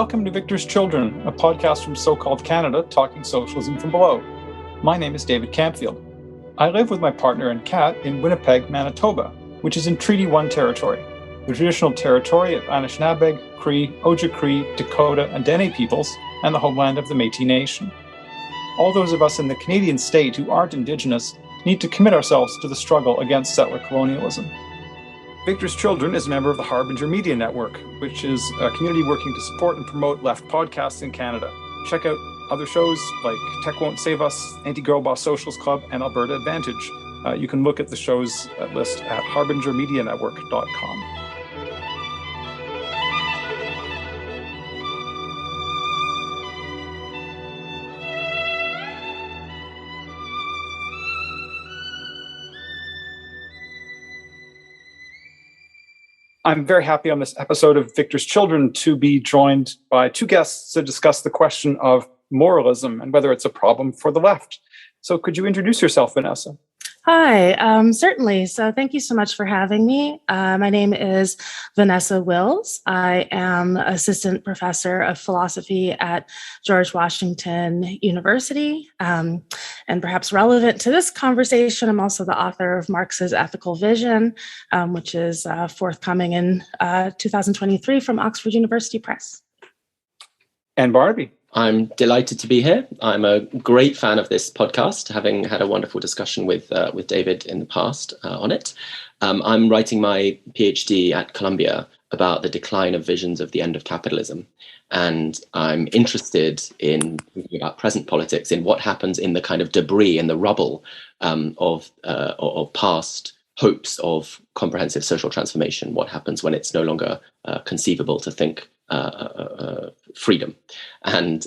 Welcome to Victor's Children, a podcast from so-called Canada talking socialism from below. My name is David Campfield. I live with my partner and cat in Winnipeg, Manitoba, which is in Treaty 1 territory, the traditional territory of Anishinaabe, Cree, Ojibwe, Dakota, and Dene peoples, and the homeland of the Métis Nation. All those of us in the Canadian state who aren't Indigenous need to commit ourselves to the struggle against settler colonialism. Victor's Children is a member of the Harbinger Media Network, which is a community working to support and promote left podcasts in Canada. Check out other shows like Tech Won't Save Us, Anti-Girl Boss Socialist Club, and Alberta Advantage. You can look at the shows list at harbingermedianetwork.com. I'm very happy on this episode of Victor's Children to be joined by two guests to discuss the question of moralism and whether it's a problem for the left. So could you introduce yourself, Vanessa? Hi, certainly. So thank you so much for having me. My name is Vanessa Wills. I am assistant professor of philosophy at George Washington University. And perhaps relevant to this conversation, I'm also the author of Marx's Ethical Vision, which is forthcoming in 2023 from Oxford University Press. And Barnaby. I'm delighted to be here. I'm a great fan of this podcast, having had a wonderful discussion with David in the past on it. I'm writing my PhD at Columbia about the decline of visions of the end of capitalism. And I'm interested in thinking about present politics, in what happens in the kind of debris and the rubble of past hopes of comprehensive social transformation. What happens when it's no longer conceivable to think freedom. And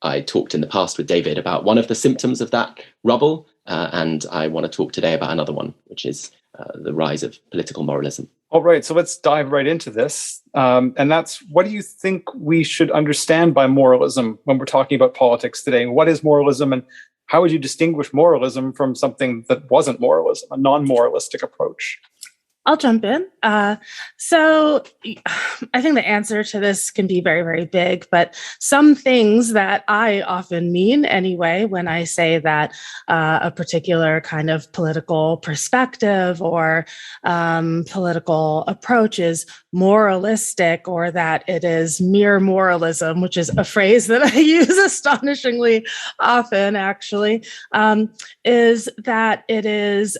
I talked in the past with David about one of the symptoms of that rubble, and I want to talk today about another one, which is the rise of political moralism. All right, so let's dive right into this. And that's, what do you think we should understand by moralism when we're talking about politics today? What is moralism, and how would you distinguish moralism from something that wasn't moralism, a non-moralistic approach? I'll jump in. So I think the answer to this can be very, very big, but some things that I often mean anyway, when I say that a particular kind of political perspective or political approach is moralistic, or that it is mere moralism, which is a phrase that I use astonishingly often, actually, is that it is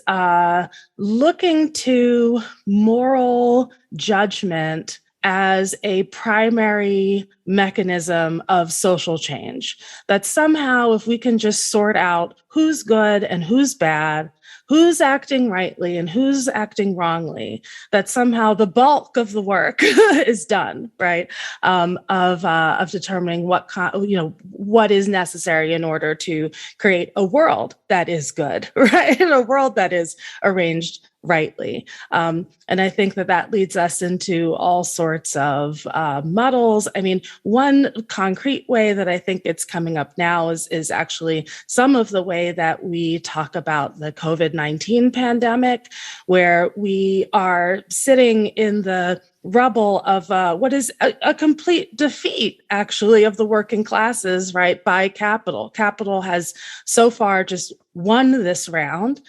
looking to moral judgment as a primary mechanism of social change. That somehow, if we can just sort out who's good and who's bad, who's acting rightly and who's acting wrongly, that somehow the bulk of the work is done, right? Of determining what is necessary in order to create a world that is good, right? A world that is arranged rightly. And I think that leads us into all sorts of muddles. I mean, one concrete way that I think it's coming up now is actually some of the way that we talk about the COVID-19 pandemic, where we are sitting in the rubble of what is a complete defeat, actually, of the working classes, right, by capital. Capital has so far just won this round.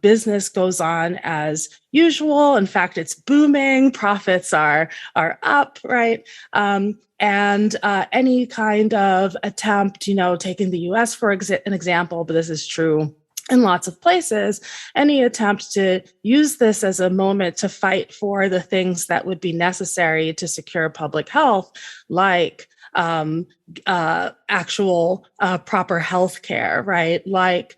Business goes on as usual. In fact, it's booming. Profits are up, right? And any kind of attempt, taking the U.S. for an example, but this is true in lots of places, any attempt to use this as a moment to fight for the things that would be necessary to secure public health, like actual proper health care, right? Like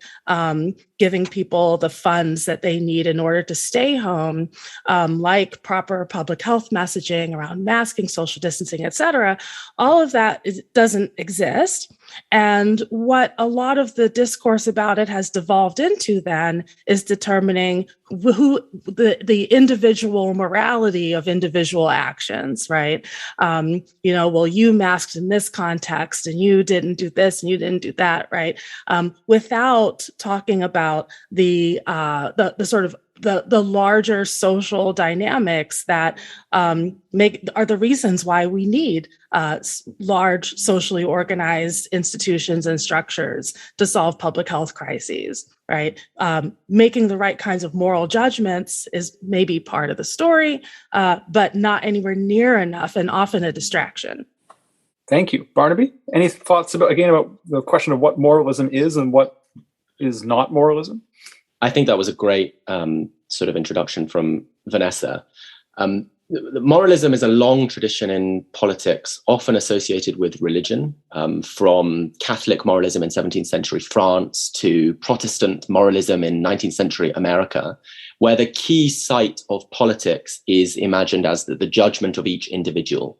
giving people the funds that they need in order to stay home, like proper public health messaging around masking, social distancing, et cetera. All of that doesn't exist. And what a lot of the discourse about it has devolved into then is determining who the individual morality of individual actions, right? Well, you masked in this context and you didn't do this and you didn't do that, right? Without talking about the sort of the larger social dynamics that are the reasons why we need large socially organized institutions and structures to solve public health crises, right? Making the right kinds of moral judgments is maybe part of the story, but not anywhere near enough, and often a distraction. Thank you. Barnaby, any thoughts about the question of what moralism is and what is not moralism? I think that was a great sort of introduction from Vanessa. Moralism is a long tradition in politics, often associated with religion, from Catholic moralism in 17th century France to Protestant moralism in 19th century America, where the key site of politics is imagined as the judgment of each individual,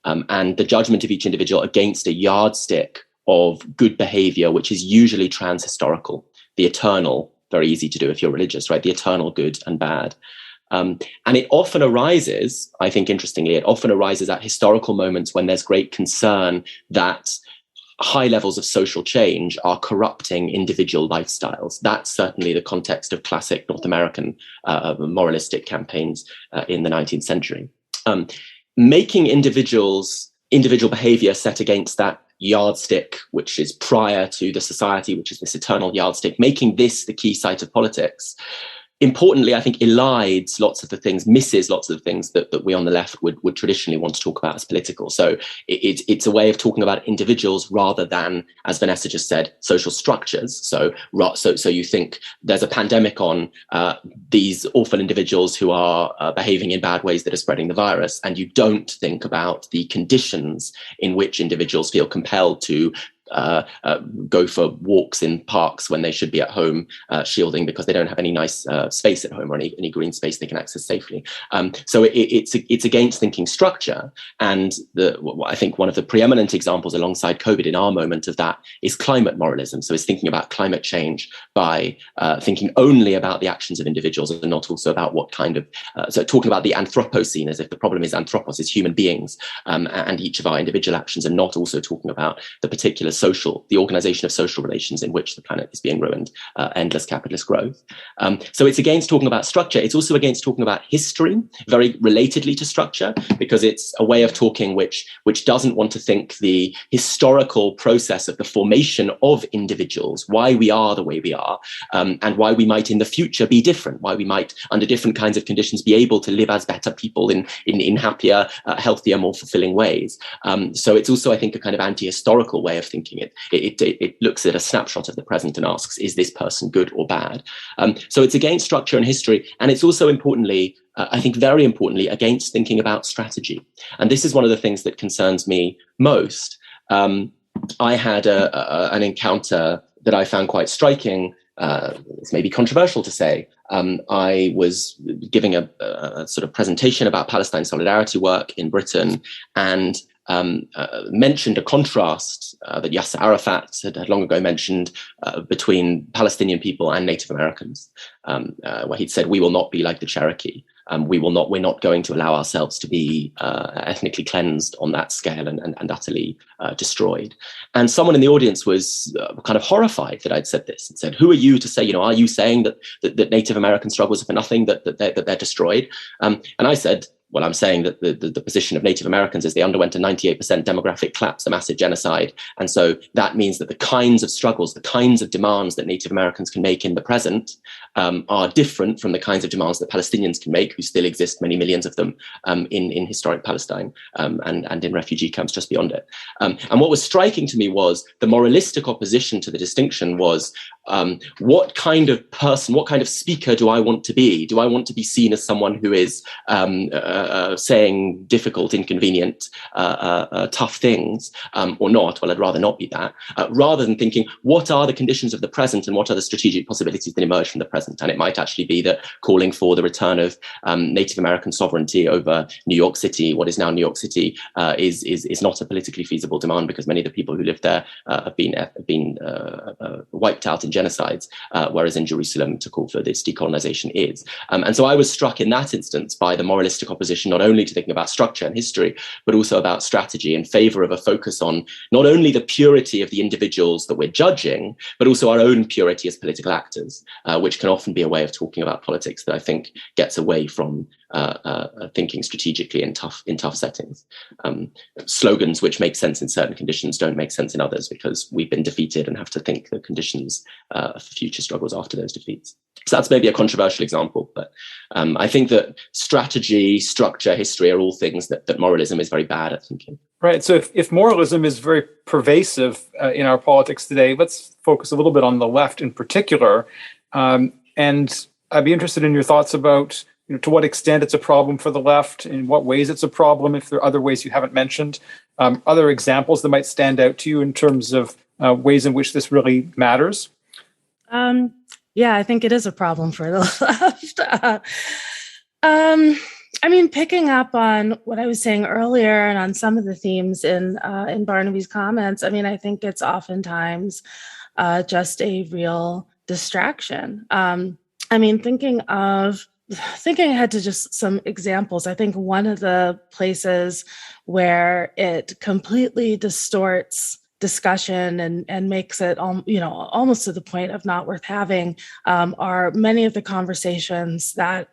and the judgment of each individual against a yardstick of good behavior, which is usually transhistorical, the eternal, very easy to do if you're religious, right? The eternal good and bad. And it often arises, I think interestingly, it often arises at historical moments when there's great concern that high levels of social change are corrupting individual lifestyles. That's certainly the context of classic North American moralistic campaigns in the 19th century. Making individual behavior set against that yardstick, which is prior to the society, which is this eternal yardstick, making this the key site of politics, importantly, I think elides lots of the things, misses lots of the things that we on the left would traditionally want to talk about as political. So it's a way of talking about individuals rather than, as Vanessa just said, social structures. So you think there's a pandemic on these awful individuals who are behaving in bad ways that are spreading the virus, and you don't think about the conditions in which individuals feel compelled to go for walks in parks when they should be at home shielding because they don't have any nice space at home or any green space they can access safely. So it's against thinking structure. And I think one of the preeminent examples alongside COVID in our moment of that is climate moralism. So it's thinking about climate change by thinking only about the actions of individuals and not also about what kind of, so talking about the Anthropocene as if the problem is anthropos, is human beings, and each of our individual actions, and not also talking about the particular the organization of social relations in which the planet is being ruined, endless capitalist growth. So it's against talking about structure. It's also against talking about history, very relatedly to structure, because it's a way of talking which doesn't want to think the historical process of the formation of individuals, why we are the way we are, and why we might in the future be different, why we might under different kinds of conditions be able to live as better people in happier, healthier, more fulfilling ways. So it's also, I think, a kind of anti-historical way of thinking. It looks at a snapshot of the present and asks, is this person good or bad? So it's against structure and history. And it's also importantly, I think very importantly, against thinking about strategy. And this is one of the things that concerns me most. I had an encounter that I found quite striking. It's maybe controversial to say. I was giving a sort of presentation about Palestine solidarity work in Britain, and mentioned a contrast that Yasser Arafat had long ago mentioned between Palestinian people and Native Americans, where he'd said, "We will not be like the Cherokee. We're not going to allow ourselves to be ethnically cleansed on that scale and utterly destroyed." And someone in the audience was kind of horrified that I'd said this and said, "Who are you to say, are you saying that Native American struggles are for nothing, that they're destroyed?" And I said, well, I'm saying that the position of Native Americans is they underwent a 98% demographic collapse, a massive genocide. And so that means that the kinds of struggles, the kinds of demands that Native Americans can make in the present are different from the kinds of demands that Palestinians can make, who still exist, many millions of them, in historic Palestine and in refugee camps just beyond it. And what was striking to me was the moralistic opposition to the distinction was, what kind of person, what kind of speaker do I want to be? Do I want to be seen as someone who is saying difficult, inconvenient, tough things, or not? Well, I'd rather not be that, rather than thinking, what are the conditions of the present and what are the strategic possibilities that emerge from the present? And it might actually be that calling for the return of Native American sovereignty over New York City, what is now New York City, is not a politically feasible demand, because many of the people who live there have been wiped out in genocides, whereas in Jerusalem to call for this decolonization is. And so I was struck in that instance by the moralistic opposition, not only to thinking about structure and history, but also about strategy, in favor of a focus on not only the purity of the individuals that we're judging, but also our own purity as political actors, which can often be a way of talking about politics that I think gets away from thinking strategically in tough settings. Slogans which make sense in certain conditions don't make sense in others, because we've been defeated and have to think the conditions for future struggles after those defeats. So that's maybe a controversial example, but I think that strategy, structure, history are all things that moralism is very bad at thinking. Right. So if moralism is very pervasive in our politics today, let's focus a little bit on the left in particular. And I'd be interested in your thoughts about, to what extent it's a problem for the left, in what ways it's a problem, if there are other ways you haven't mentioned, other examples that might stand out to you in terms of ways in which this really matters. Yeah, I think it is a problem for the left. Picking up on what I was saying earlier and on some of the themes in Barnaby's comments, I think it's oftentimes just a real distraction. Thinking ahead to just some examples, I think one of the places where it completely distorts discussion and makes it almost to the point of not worth having are many of the conversations that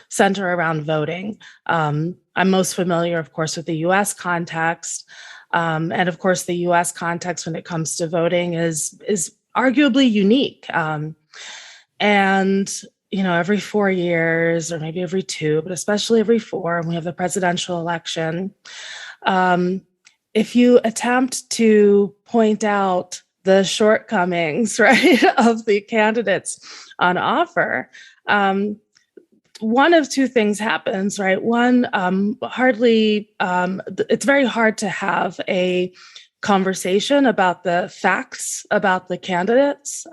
center around voting. I'm most familiar, of course, with the U.S. context, and of course, the U.S. context when it comes to voting is arguably unique. Every 4 years, or maybe every 2, but especially every 4, and we have the presidential election. If you attempt to point out the shortcomings, right, of the candidates on offer, one of 2 things happens, right? One, it's very hard to have a conversation about the facts about the candidates.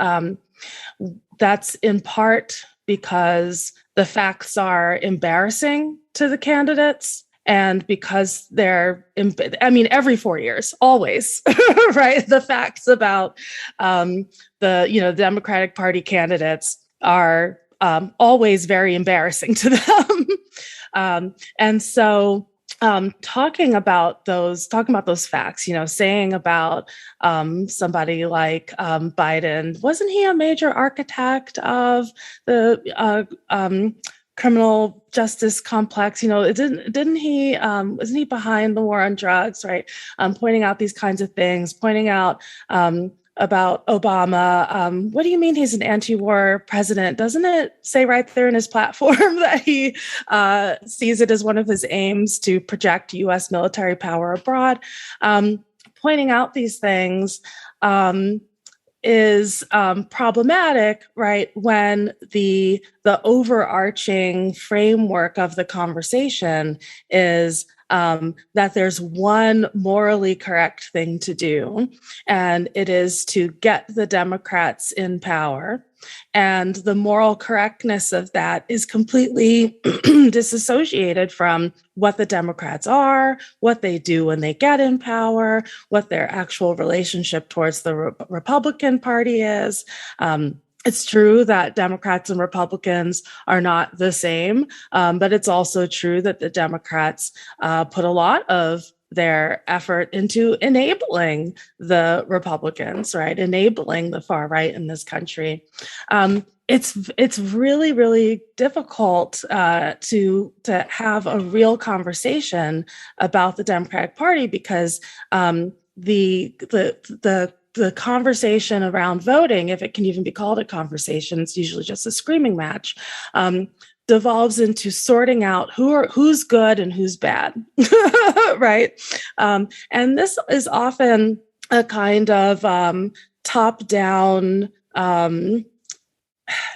That's in part because the facts are embarrassing to the candidates, and because they're, every 4 years, always, right? The facts about the Democratic Party candidates are always very embarrassing to them. And so talking about those facts, saying about somebody like Biden, wasn't he a major architect of the criminal justice complex? Wasn't he behind the war on drugs, right? Pointing out these kinds of things, pointing out about Obama. What do you mean he's an anti-war president? Doesn't it say right there in his platform that he sees it as one of his aims to project U.S. military power abroad? Pointing out these things is problematic, right, when the overarching framework of the conversation is that there's one morally correct thing to do, and it is to get the Democrats in power. And the moral correctness of that is completely disassociated from what the Democrats are, what they do when they get in power, what their actual relationship towards the Republican Party is. It's true that Democrats and Republicans are not the same, but it's also true that the Democrats put a lot of their effort into enabling the Republicans, right? Enabling the far right in this country. It's really, really difficult to have a real conversation about the Democratic Party because the conversation around voting, if it can even be called a conversation, it's usually just a screaming match, devolves into sorting out who's good and who's bad, right? And this is often a kind of top-down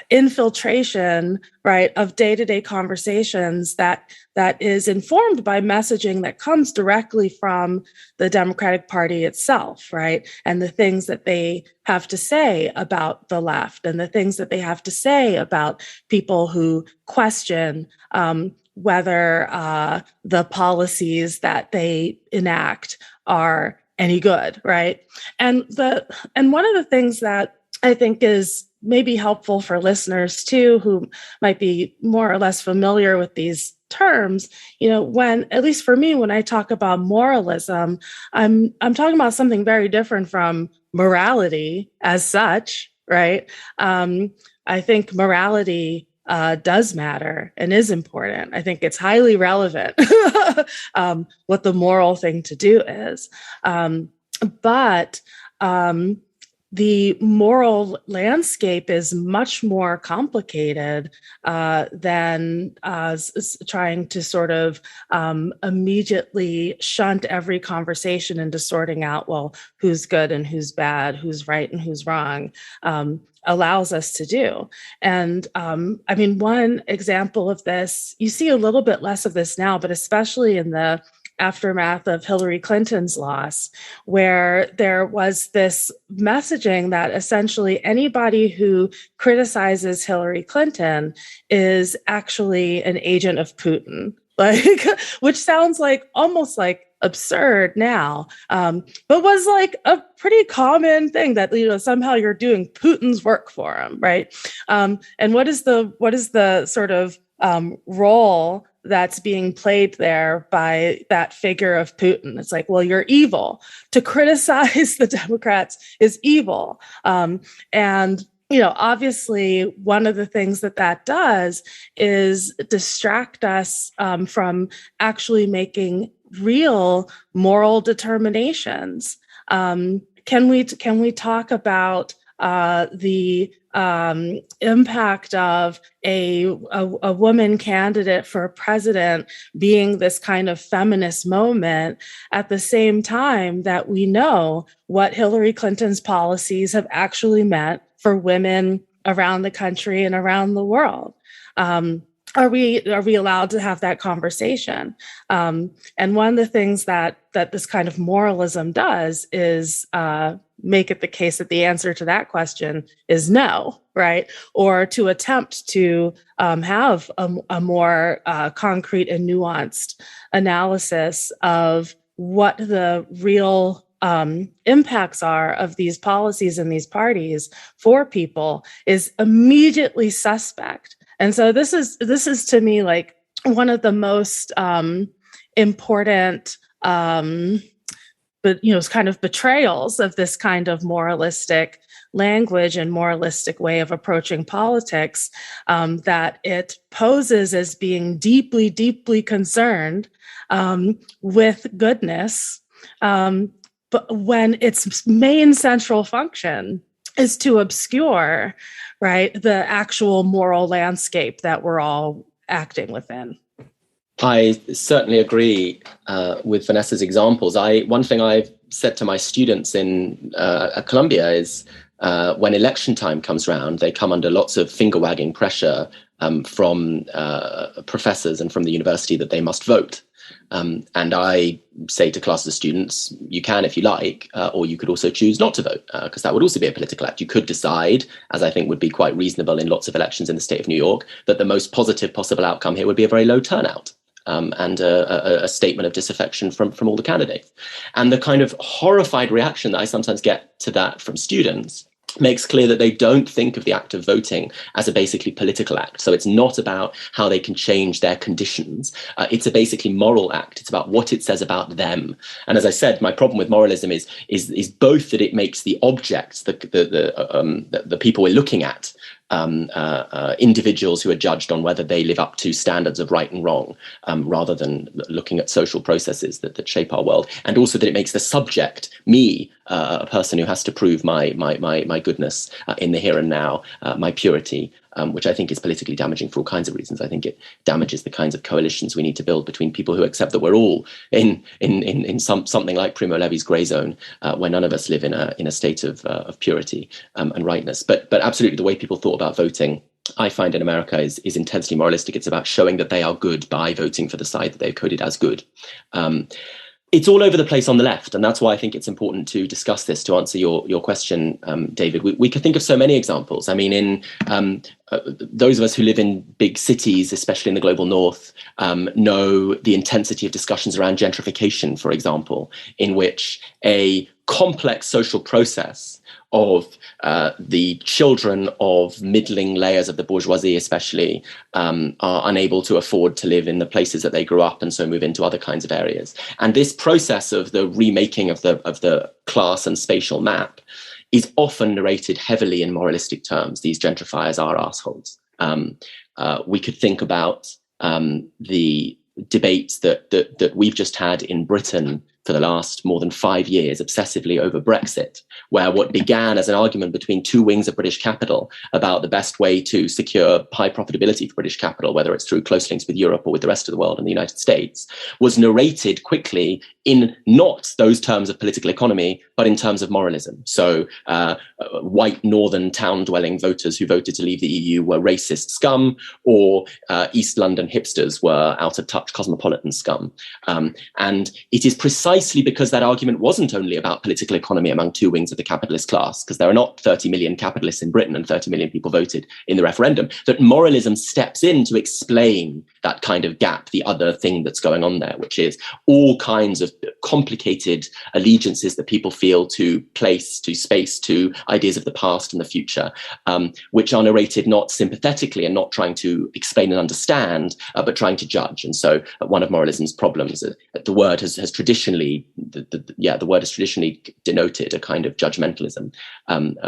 infiltration, right, of day-to-day conversations that is informed by messaging that comes directly from the Democratic Party itself, right? And the things that they have to say about the left and the things that they have to say about people who question whether the policies that they enact are any good, right? And one of the things that I think is maybe helpful for listeners too, who might be more or less familiar with these terms, when, at least for me, when I talk about moralism, I'm talking about something very different from morality as such, right? I think morality does matter and is important. I think it's highly relevant what the moral thing to do is. But the moral landscape is much more complicated than trying to sort of immediately shunt every conversation into sorting out, well, who's good and who's bad, who's right and who's wrong, allows us to do. And I mean, one example of this, you see a little bit less of this now, but especially in the aftermath of Hillary Clinton's loss, where there was this messaging that essentially anybody who criticizes Hillary Clinton is actually an agent of Putin, like, which sounds like almost like absurd now, but was like a pretty common thing that, you know, somehow you're doing Putin's work for him, right? And what is the sort of role that's being played there by that figure of Putin? It's like, well, you're evil. To criticize the Democrats is evil. And, you know, obviously, one of the things that does is distract us from actually making real moral determinations. Can we talk about the impact of a woman candidate for president being this kind of feminist moment at the same time that we know what Hillary Clinton's policies have actually meant for women around the country and around the world? Are we allowed to have that conversation? And one of the things that this kind of moralism does is make it the case that the answer to that question is no, right? Or to attempt to have a more concrete and nuanced analysis of what the real impacts are of these policies and these parties for people is immediately suspect. And so this is to me like one of the most important, but it's kind of betrayals of this kind of moralistic language and moralistic way of approaching politics, that it poses as being deeply, deeply concerned with goodness, but when its main central function is to obscure, right, the actual moral landscape that we're all acting within. I certainly agree with Vanessa's examples. One thing I've said to my students at Columbia is when election time comes around, they come under lots of finger-wagging pressure from professors and from the university that they must vote. And I say to classes of students, you can if you like, or you could also choose not to vote, because that would also be a political act. You could decide, as I think would be quite reasonable in lots of elections in the state of New York, that the most positive possible outcome here would be a very low turnout. And a statement of disaffection from all the candidates. And the kind of horrified reaction that I sometimes get to that from students makes clear that they don't think of the act of voting as a basically political act. So it's not about how they can change their conditions. It's a basically moral act. It's about what it says about them. And as I said, my problem with moralism is both that it makes the objects, the people we're looking at, individuals who are judged on whether they live up to standards of right and wrong, rather than looking at social processes that shape our world, and also that it makes the subject, me, a person who has to prove my goodness in the here and now, my purity, which I think is politically damaging for all kinds of reasons. I think it damages the kinds of coalitions we need to build between people who accept that we're all in something like Primo Levi's grey zone, where none of us live in a state of purity and rightness. But absolutely, the way people thought about voting, I find in America is intensely moralistic. It's about showing that they are good by voting for the side that they've coded as good. It's all over the place on the left, and that's why I think it's important to discuss this. To answer your question, David, we could think of so many examples. I mean, in those of us who live in big cities, especially in the global north, know the intensity of discussions around gentrification, for example, in which a complex social process of the children of middling layers of the bourgeoisie, especially, are unable to afford to live in the places that they grew up, and so move into other kinds of areas. And this process of the remaking of the class and spatial map is often narrated heavily in moralistic terms. These gentrifiers are assholes. We could think about the debates that we've just had in Britain for the last more than 5 years, obsessively over Brexit, where what began as an argument between two wings of British capital about the best way to secure high profitability for British capital, whether it's through close links with Europe or with the rest of the world and the United States, was narrated quickly in not those terms of political economy, but in terms of moralism. So white northern town-dwelling voters who voted to leave the EU were racist scum, or East London hipsters were out-of-touch cosmopolitan scum. And it is precisely because that argument wasn't only about political economy among two wings of the capitalist class, because there are not 30 million capitalists in Britain and 30 million people voted in the referendum, that moralism steps in to explain that kind of gap, the other thing that's going on there, which is all kinds of complicated allegiances that people feel to place, to space, to ideas of the past and the future, which are narrated not sympathetically and not trying to explain and understand, but trying to judge. And so one of moralism's problems, the word has traditionally, the word has traditionally denoted a kind of judgmentalism,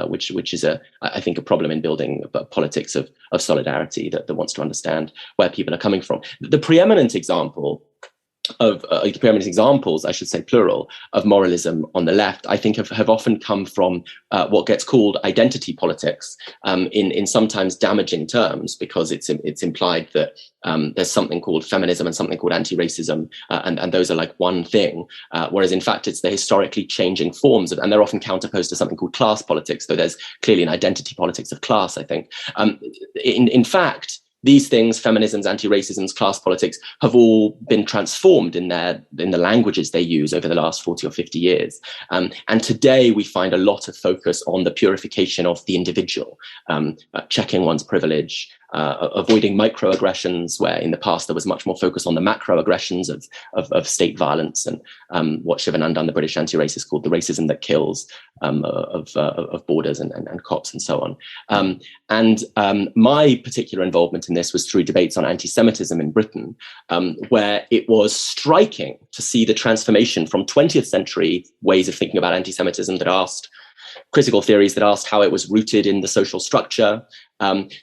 which is I think a problem in building politics of solidarity that wants to understand where people are coming from. The preeminent examples, I should say plural, of moralism on the left, I think have often come from what gets called identity politics, in sometimes damaging terms, because it's implied that there's something called feminism and something called anti-racism, and those are like one thing, whereas in fact it's the historically changing forms of, and they're often counterposed to something called class politics, though there's clearly an identity politics of class, I think. In fact, these things, feminisms, anti-racisms, class politics, have all been transformed in the languages they use over the last 40 or 50 years. And today we find a lot of focus on the purification of the individual, checking one's privilege, avoiding microaggressions, where in the past there was much more focus on the macroaggressions of state violence and what Shivanandan, the British anti-racist, called the racism that kills, of borders and cops and so on. And my particular involvement in this was through debates on anti-Semitism in Britain, where it was striking to see the transformation from 20th century ways of thinking about anti-Semitism that asked critical theories that asked how it was rooted in the social structure,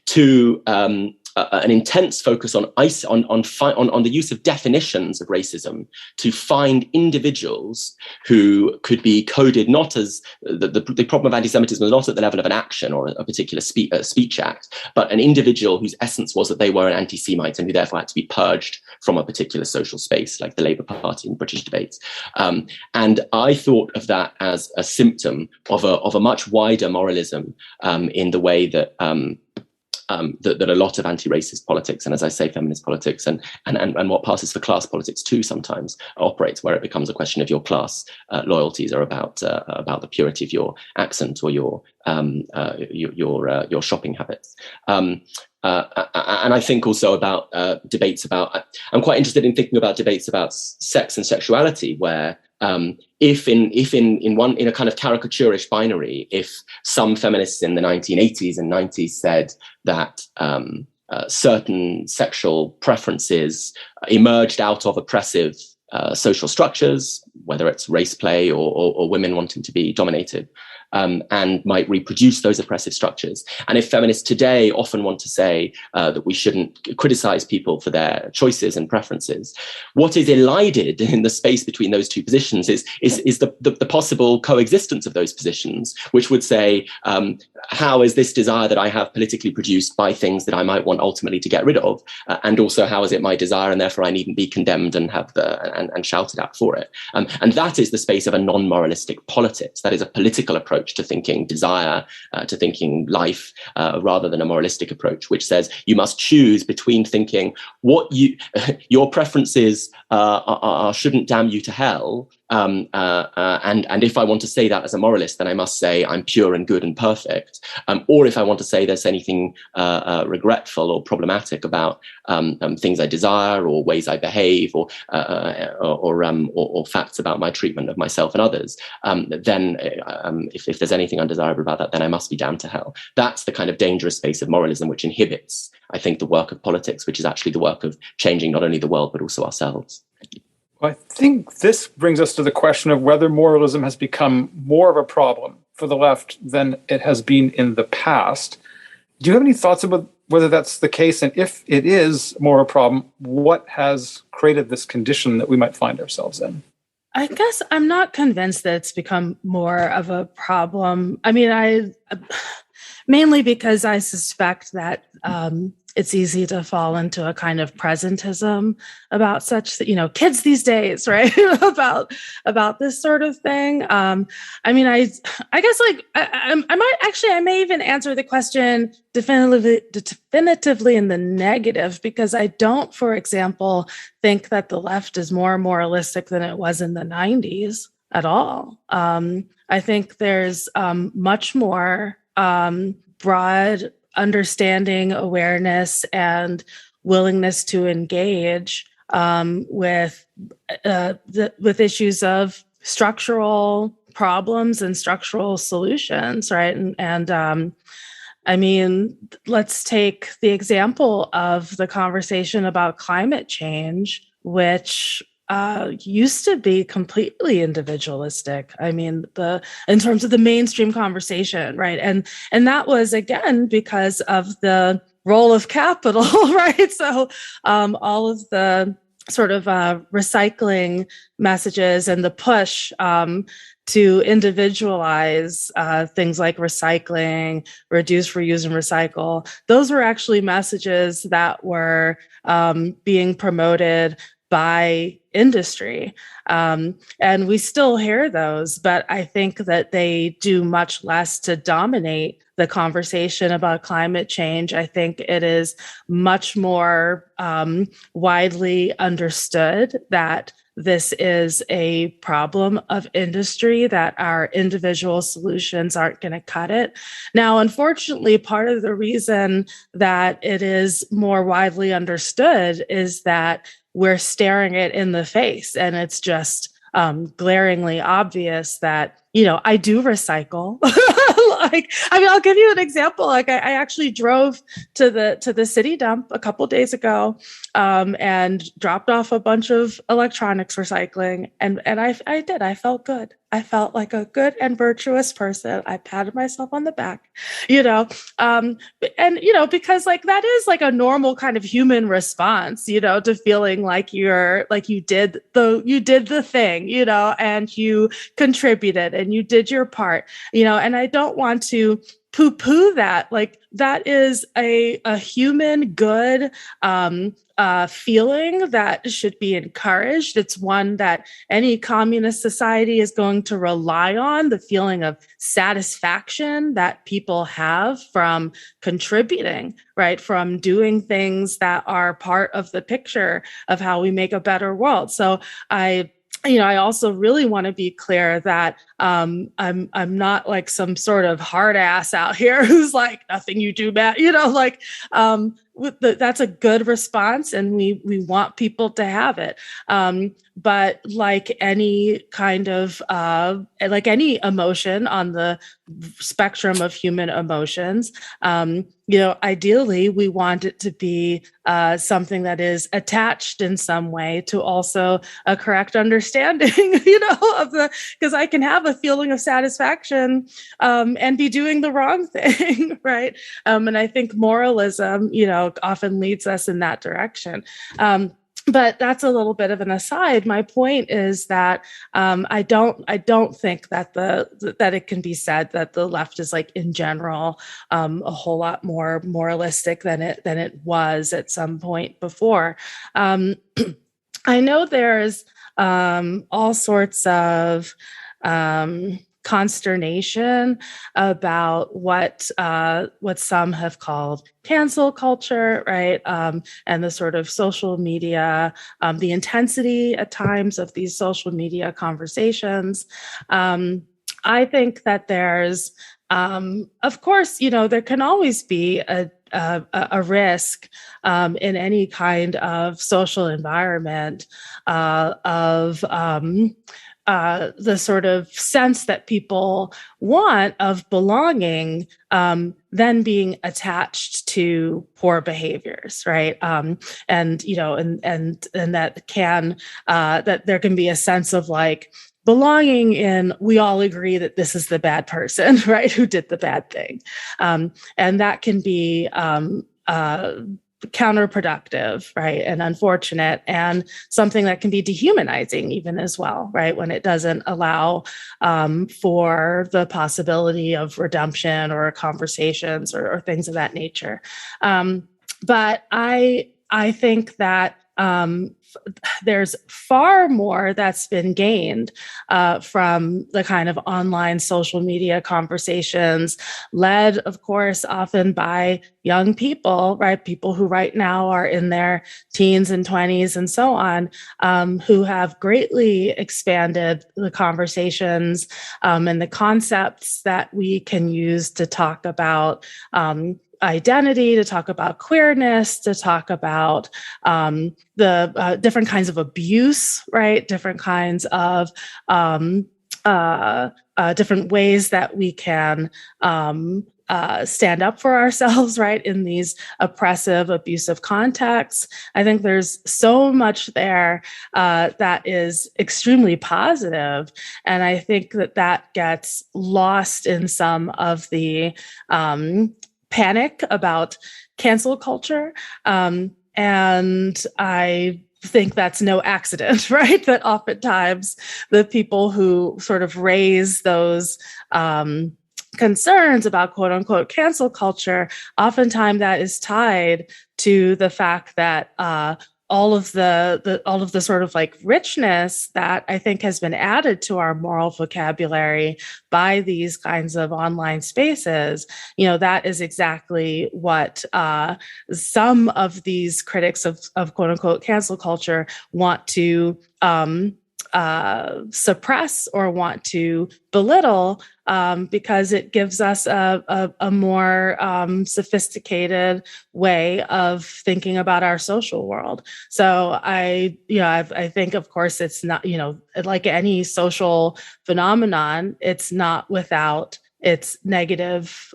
to an intense focus on the use of definitions of racism to find individuals who could be coded not as the problem of anti-Semitism was not at the level of an action or a particular speech act, but an individual whose essence was that they were an anti-Semite and who therefore had to be purged from a particular social space, like the Labour Party in British debates. And I thought of that as a symptom of a much wider moralism, in the way that that a lot of anti-racist politics, and as I say, feminist politics, and what passes for class politics too sometimes operates, where it becomes a question of your class loyalties are about the purity of your accent or your shopping habits. And I think also about debates about. I'm quite interested in thinking about debates about sex and sexuality, where if in a kind of caricaturish binary, if some feminists in the 1980s and 90s said that certain sexual preferences emerged out of oppressive social structures, whether it's race play or women wanting to be dominated, and might reproduce those oppressive structures. And if feminists today often want to say that we shouldn't criticize people for their choices and preferences, what is elided in the space between those two positions is the possible coexistence of those positions, which would say, how is this desire that I have politically produced by things that I might want ultimately to get rid of? And also, how is it my desire and therefore I needn't be condemned and have and shouted at for it? And that is the space of a non-moralistic politics. That is a political approach to thinking desire, to thinking life, rather than a moralistic approach, which says you must choose between thinking what your preferences shouldn't damn you to hell, And if I want to say that as a moralist, then I must say I'm pure and good and perfect. Or if I want to say there's anything regretful or problematic about things I desire or ways I behave or facts about my treatment of myself and others, then if there's anything undesirable about that, then I must be damned to hell. That's the kind of dangerous space of moralism which inhibits, I think, the work of politics, which is actually the work of changing not only the world but also ourselves. I think this brings us to the question of whether moralism has become more of a problem for the left than it has been in the past. Do you have any thoughts about whether that's the case? And if it is more a problem, what has created this condition that we might find ourselves in? I guess I'm not convinced that it's become more of a problem. I mean, mainly because I suspect that it's easy to fall into a kind of presentism about such, kids these days, right? about this sort of thing. I mean, I guess I may even answer the question definitively in the negative, because I don't, for example, think that the left is more moralistic than it was in the 90s at all. I think there's much more broad understanding, awareness, and willingness to engage with issues of structural problems and structural solutions, right? And I mean, let's take the example of the conversation about climate change, which used to be completely individualistic. I mean, in terms of the mainstream conversation, right? And that was, again, because of the role of capital, right? So all of the sort of recycling messages and the push to individualize things like recycling, reduce, reuse, and recycle, those were actually messages that were being promoted by industry. And we still hear those, but I think that they do much less to dominate the conversation about climate change. I think it is much more widely understood that this is a problem of industry, that our individual solutions aren't going to cut it. Now, unfortunately, part of the reason that it is more widely understood is that we're staring it in the face, and it's just glaringly obvious that, I do recycle. I'll give you an example. I actually drove to the city dump a couple days ago and dropped off a bunch of electronics recycling. And I did. I felt good. I felt like a good and virtuous person. I patted myself on the back, and, because that is like a normal kind of human response, to feeling like you did the thing, and you contributed and you did your part, and I don't want to poo-poo that. Like, that is a human good feeling that should be encouraged. It's one that any communist society is going to rely on, the feeling of satisfaction that people have from contributing, right? From doing things that are part of the picture of how we make a better world. So I also really want to be clear that I'm not like some sort of hard ass out here who's like, nothing you do bad, that's a good response, and we want people to have it. But like any kind of like any emotion on the spectrum of human emotions, ideally we want it to be something that is attached in some way to also a correct understanding, because I can have a feeling of satisfaction and be doing the wrong thing, right? And I think moralism, often leads us in that direction. But that's a little bit of an aside. My point is that I don't think that that it can be said that the left is, like, in general a whole lot more moralistic than it was at some point before. I know there's all sorts of consternation about what some have called cancel culture, right? And the sort of social media, the intensity at times of these social media conversations. I think that there's, of course, there can always be a risk in any kind of social environment of the sort of sense that people want of belonging, then being attached to poor behaviors, right? And that that there can be a sense of like belonging in, we all agree that this is the bad person, right, who did the bad thing, and that can be counterproductive, right, and unfortunate, and something that can be dehumanizing even as well, right, when it doesn't allow for the possibility of redemption or conversations or things of that nature. But I think that there's far more that's been gained from the kind of online social media conversations, led, of course, often by young people, right? People who right now are in their teens and 20s and so on, who have greatly expanded the conversations and the concepts that we can use to talk about identity, to talk about queerness, to talk about the different kinds of abuse, right? Different kinds of different ways that we can stand up for ourselves, right, in these oppressive, abusive contexts. I think there's so much there that is extremely positive, and I think that gets lost in some of the panic about cancel culture. And I think that's no accident, right? That oftentimes the people who sort of raise those concerns about quote unquote cancel culture, oftentimes that is tied to the fact that all of the sort of like richness that I think has been added to our moral vocabulary by these kinds of online spaces, that is exactly what some of these critics of quote unquote cancel culture want to suppress or want to belittle, because it gives us a more sophisticated way of thinking about our social world. So I think, of course, it's not, like any social phenomenon, it's not without its negative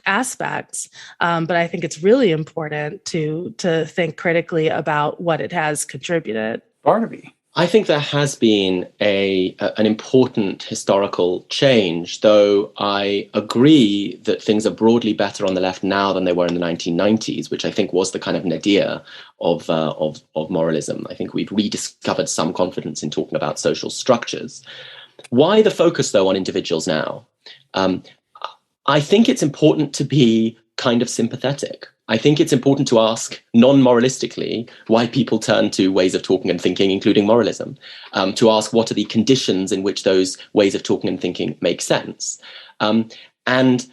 aspects. But I think it's really important to think critically about what it has contributed. Barnaby. I think there has been an important historical change, though I agree that things are broadly better on the left now than they were in the 1990s, which I think was the kind of nadir of moralism. I think we've rediscovered some confidence in talking about social structures. Why the focus, though, on individuals now? I think it's important to be kind of sympathetic. I think it's important to ask non-moralistically why people turn to ways of talking and thinking, including moralism, to ask what are the conditions in which those ways of talking and thinking make sense. And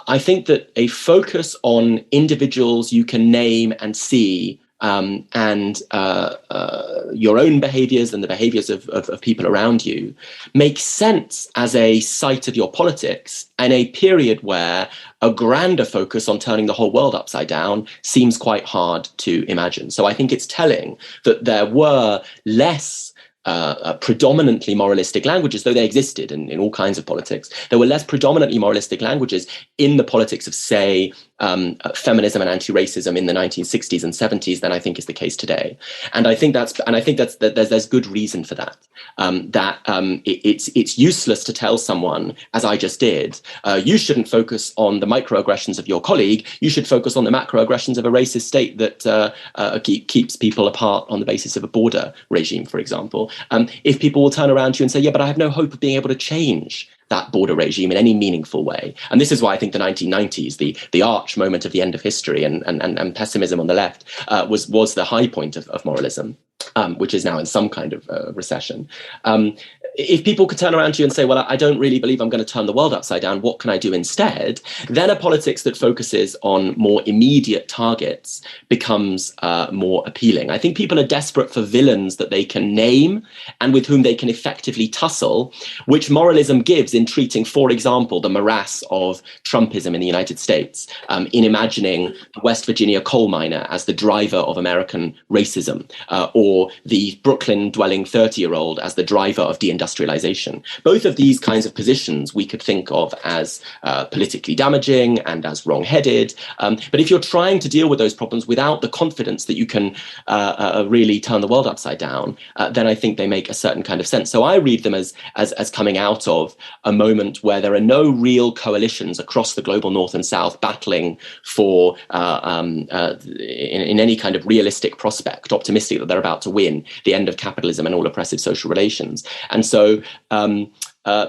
I think that a focus on individuals you can name and see, and your own behaviors and the behaviors of people around you makes sense as a site of your politics in a period where a grander focus on turning the whole world upside down seems quite hard to imagine. So I think it's telling that there were less predominantly moralistic languages, though they existed in all kinds of politics. There were less predominantly moralistic languages in the politics of, say, feminism and anti-racism in the 1960s and 70s than I think is the case today. And I think there's good reason for that. It's useless to tell someone, as I just did, you shouldn't focus on the microaggressions of your colleague. You should focus on the macroaggressions of a racist state that keeps people apart on the basis of a border regime, for example. If people will turn around to you and say, yeah, but I have no hope of being able to change that border regime in any meaningful way. And this is why I think the 1990s, the arch moment of the end of history and pessimism on the left, was the high point of moralism, which is now in some kind of recession. if people could turn around to you and say, well, I don't really believe I'm going to turn the world upside down, what can I do instead? Then a politics that focuses on more immediate targets becomes more appealing. I think people are desperate for villains that they can name and with whom they can effectively tussle, which moralism gives in treating, for example, the morass of Trumpism in the United States, in imagining the West Virginia coal miner as the driver of American racism, or the Brooklyn-dwelling 30-year-old as the driver of deindustrialization. Both of these kinds of positions we could think of as politically damaging and as wrong-headed. But if you're trying to deal with those problems without the confidence that you can really turn the world upside down, then I think they make a certain kind of sense. So I read them as coming out of a moment where there are no real coalitions across the global north and south battling for, in any kind of realistic prospect, optimistic that they're about to win the end of capitalism and all oppressive social relations. And so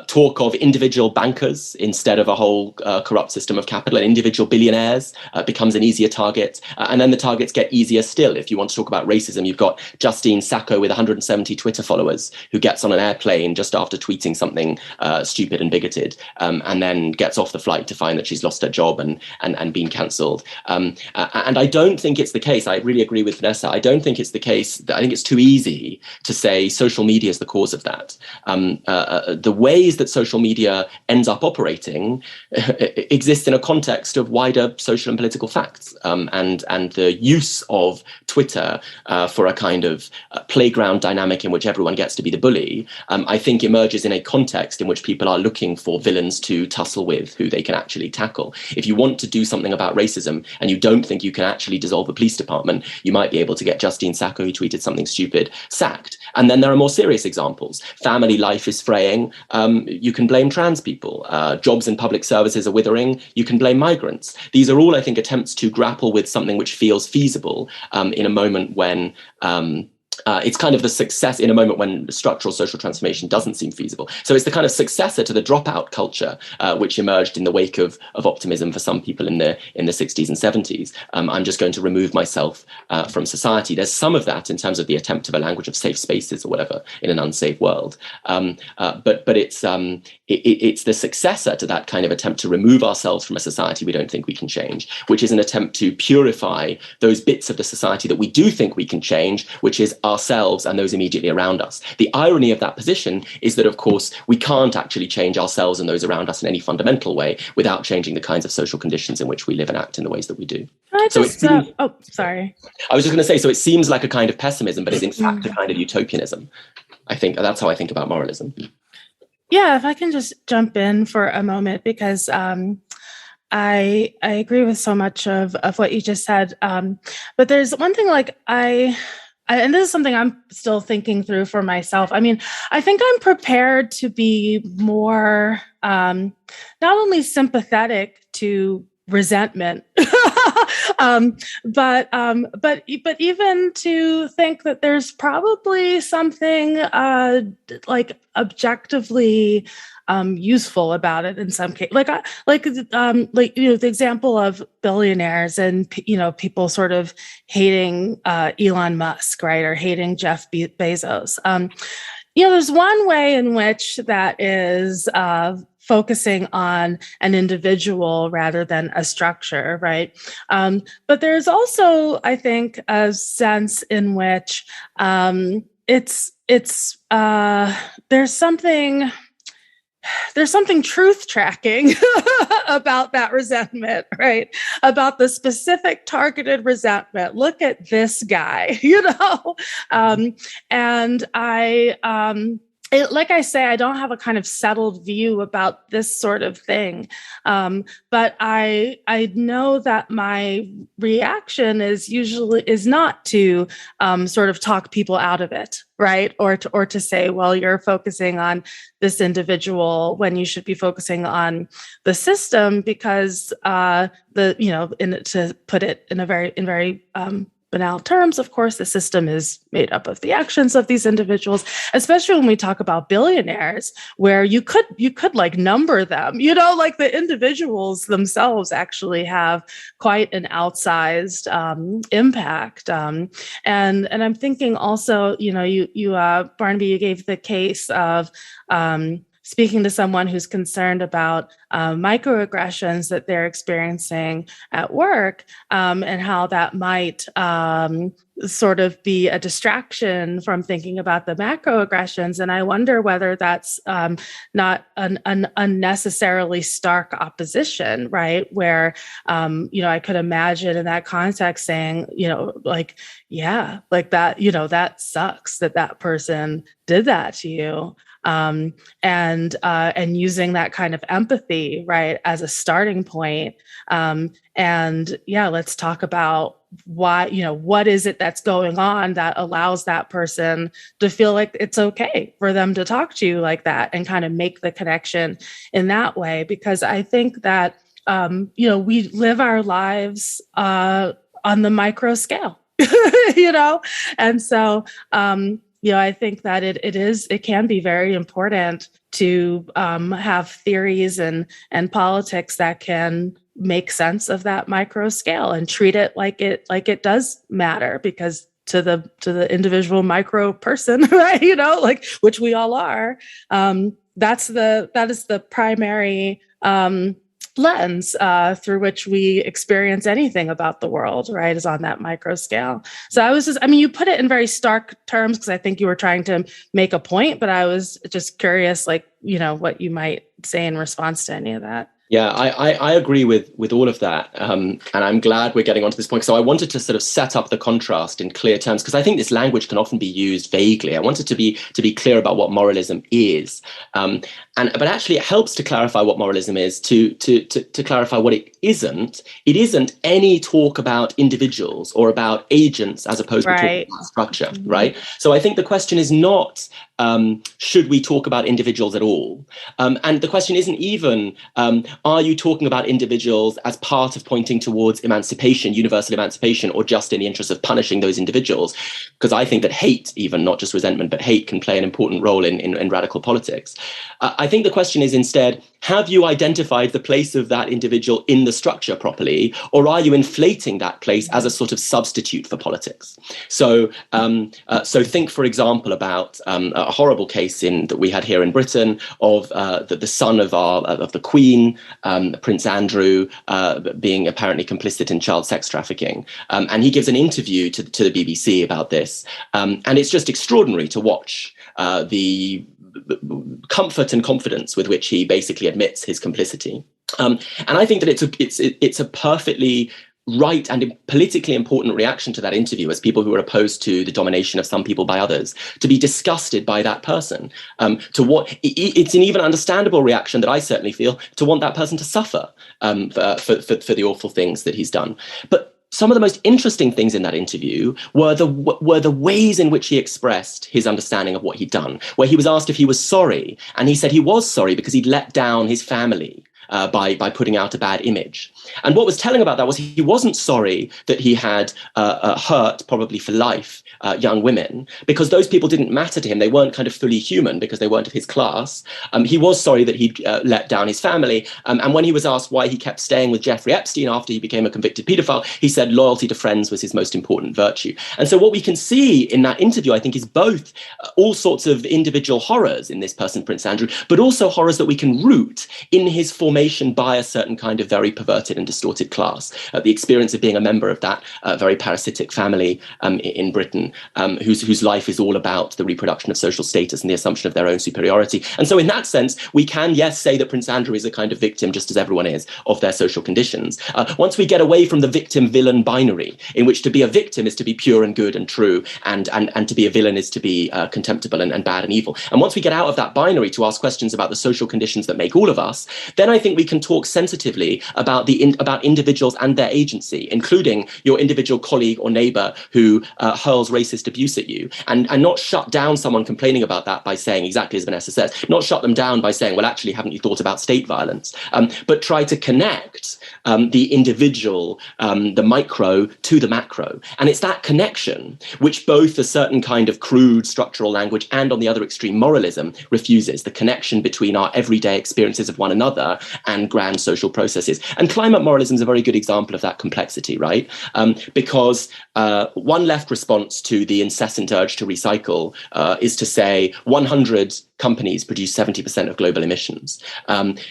talk of individual bankers instead of a whole corrupt system of capital, and individual billionaires becomes an easier target. And then the targets get easier still. If you want to talk about racism, you've got Justine Sacco with 170 Twitter followers who gets on an airplane just after tweeting something stupid and bigoted, and then gets off the flight to find that she's lost her job and been cancelled. And I don't think it's the case. I really agree with Vanessa. I don't think it's the case. I think it's too easy to say social media is the cause of that. The ways that social media ends up operating exist in a context of wider social and political facts, and the use of Twitter for a kind of playground dynamic in which everyone gets to be the bully, I think emerges in a context in which people are looking for villains to tussle with who they can actually tackle. If you want to do something about racism and you don't think you can actually dissolve the police department, you might be able to get Justine Sacco, who tweeted something stupid, sacked. And then there are more serious examples. Family life is fraying. You can blame trans people. Jobs in public services are withering. You can blame migrants. These are all, I think, attempts to grapple with something which feels feasible in a moment when it's kind of the success in a moment when structural social transformation doesn't seem feasible. So it's the kind of successor to the dropout culture which emerged in the wake of optimism for some people in the 60s and 70s. I'm just going to remove myself from society. There's some of that in terms of the attempt of a language of safe spaces or whatever in an unsafe world. But it's the successor to that kind of attempt to remove ourselves from a society we don't think we can change, which is an attempt to purify those bits of the society that we do think we can change, which is ourselves and those immediately around us. The irony of that position is that, of course, we can't actually change ourselves and those around us in any fundamental way without changing the kinds of social conditions in which we live and act in the ways that we do. Sorry. I was just going to say, so it seems like a kind of pessimism, but is in fact a kind of utopianism. I think that's how I think about moralism. Yeah, if I can just jump in for a moment, because I agree with so much of what you just said. But there's one thing, like and this is something I'm still thinking through for myself. I mean, I think I'm prepared to be more not only sympathetic to resentment, but even to think that there's probably something like objectively useful about it in some case, the example of billionaires and people sort of hating Elon Musk, right, or hating Jeff Bezos. There's one way in which that is focusing on an individual rather than a structure, right? But there's also, I think, a sense in which there's something truth tracking about that resentment, right? About the specific targeted resentment. Look at this guy, and like I say, I don't have a kind of settled view about this sort of thing, but I know that my reaction is not to sort of talk people out of it, right? Or to say, well, you're focusing on this individual when you should be focusing on the system, because to put it in very banal terms, of course, the system is made up of the actions of these individuals, especially when we talk about billionaires, where you could like number them, like the individuals themselves actually have quite an outsized impact. And I'm thinking also, you Barnaby, you gave the case of speaking to someone who's concerned about microaggressions that they're experiencing at work, and how that might sort of be a distraction from thinking about the macroaggressions. And I wonder whether that's not an unnecessarily stark opposition, right? Where, I could imagine in that context saying, yeah, like that, that sucks that person did that to you. And using that kind of empathy, right, as a starting point. And yeah, let's talk about why, what is it that's going on that allows that person to feel like it's okay for them to talk to you like that, and kind of make the connection in that way. Because I think that, we live our lives on the micro scale, and so, I think that it can be very important to have theories and politics that can make sense of that micro scale and treat it like it does matter, because to the individual micro person, right? Which we all are. That is the primary lens through which we experience anything about the world, right, is on that micro scale. So you put it in very stark terms because I think you were trying to make a point, but I was just curious, what you might say in response to any of that. Yeah, I agree with all of that. And I'm glad we're getting onto this point. So I wanted to sort of set up the contrast in clear terms, because I think this language can often be used vaguely. I wanted to be clear about what moralism is. But actually it helps to clarify what moralism is, to clarify what it isn't. It isn't any talk about individuals or about agents as opposed to talking about structure, mm-hmm. right? So I think the question is not, should we talk about individuals at all? And the question isn't even, are you talking about individuals as part of pointing towards emancipation, universal emancipation, or just in the interest of punishing those individuals? Because I think that hate, even not just resentment, but hate can play an important role in radical politics. I think the question is instead, have you identified the place of that individual in the structure properly, or are you inflating that place as a sort of substitute for politics? So think, for example, about a horrible case that we had here in Britain of the son of the Queen, Prince Andrew, being apparently complicit in child sex trafficking. And he gives an interview to the BBC about this. And it's just extraordinary to watch the comfort and confidence with which he basically admits his complicity. And I think that it's a perfectly right and politically important reaction to that interview, as people who are opposed to the domination of some people by others, to be disgusted by that person. It's an even understandable reaction that I certainly feel, to want that person to suffer for the awful things that he's done. But some of the most interesting things in that interview were the ways in which he expressed his understanding of what he'd done, where he was asked if he was sorry, and he said he was sorry because he'd let down his family by putting out a bad image. And what was telling about that was he wasn't sorry that he had hurt, probably for life, young women, because those people didn't matter to him. They weren't kind of fully human because they weren't of his class. He was sorry that he'd let down his family. And when he was asked why he kept staying with Jeffrey Epstein after he became a convicted paedophile, he said loyalty to friends was his most important virtue. And so what we can see in that interview, I think, is both all sorts of individual horrors in this person, Prince Andrew, but also horrors that we can root in his formation by a certain kind of very perverted and distorted class. The experience of being a member of that very parasitic family in Britain, whose life is all about the reproduction of social status and the assumption of their own superiority. And so in that sense, we can, yes, say that Prince Andrew is a kind of victim, just as everyone is, of their social conditions. Once we get away from the victim-villain binary, in which to be a victim is to be pure and good and true, and to be a villain is to be contemptible and bad and evil. And once we get out of that binary to ask questions about the social conditions that make all of us, then I think we can talk sensitively about the about individuals and their agency, including your individual colleague or neighbor who hurls racist abuse at you, and not shut down someone complaining about that by saying, exactly as Vanessa says, not shut them down by saying, well, actually, haven't you thought about state violence? But try to connect the individual, the micro, to the macro. And it's that connection which both a certain kind of crude structural language and, on the other extreme, moralism refuses, the connection between our everyday experiences of one another and grand social processes. And climate moralism is a very good example of that complexity, right? Because one left response to the incessant urge to recycle is to say 100 companies produce 70% of global emissions.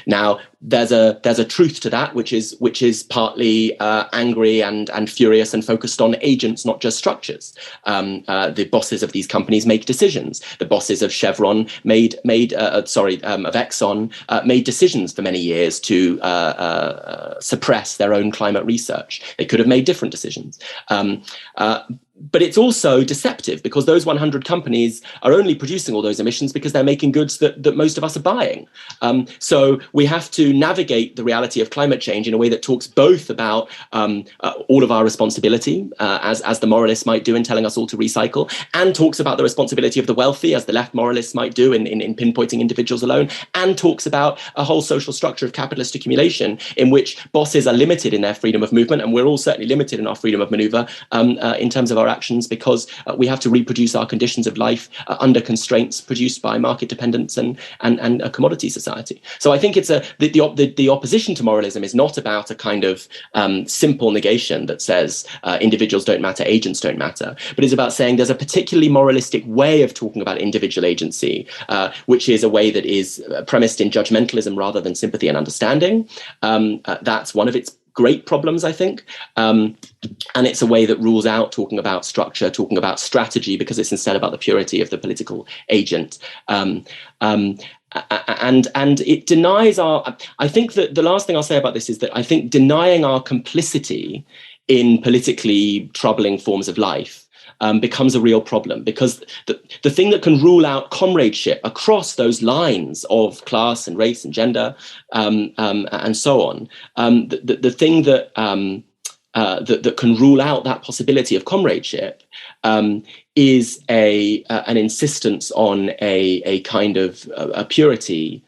Now, there's a truth to that, which is partly angry and furious and focused on agents, not just structures. The bosses of these companies make decisions. The bosses of Chevron of Exxon made decisions for many years to suppress their own climate research. They could have made different decisions. But it's also deceptive, because those 100 companies are only producing all those emissions because they're making goods that most of us are buying. So we have to navigate the reality of climate change in a way that talks both about all of our responsibility, as the moralists might do in telling us all to recycle, and talks about the responsibility of the wealthy, as the left moralists might do in pinpointing individuals alone, and talks about a whole social structure of capitalist accumulation in which bosses are limited in their freedom of movement, and we're all certainly limited in our freedom of maneuver in terms of our actions, because we have to reproduce our conditions of life under constraints produced by market dependence and a commodity society. So I think it's the opposition to moralism is not about a kind of simple negation that says individuals don't matter, agents don't matter, but it's about saying there's a particularly moralistic way of talking about individual agency, which is a way that is premised in judgmentalism rather than sympathy and understanding. That's one of its great problems, I think. And it's a way that rules out talking about structure, talking about strategy, because it's instead about the purity of the political agent. And it denies I think that the last thing I'll say about this is that I think denying our complicity in politically troubling forms of life becomes a real problem, because the thing that can rule out comradeship across those lines of class and race and gender and so on, the thing that that can rule out that possibility of comradeship is an insistence on a kind of a purity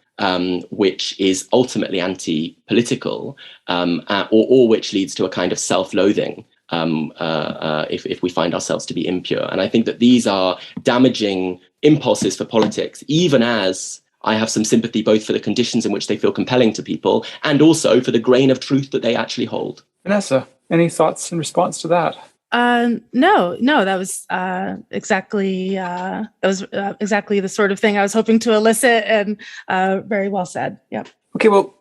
which is ultimately anti-political, or which leads to a kind of self-loathing. If we find ourselves to be impure. And I think that these are damaging impulses for politics, even as I have some sympathy both for the conditions in which they feel compelling to people and also for the grain of truth that they actually hold. Vanessa, any thoughts in response to that? No, that was exactly the sort of thing I was hoping to elicit, and very well said. Yeah. Okay, well,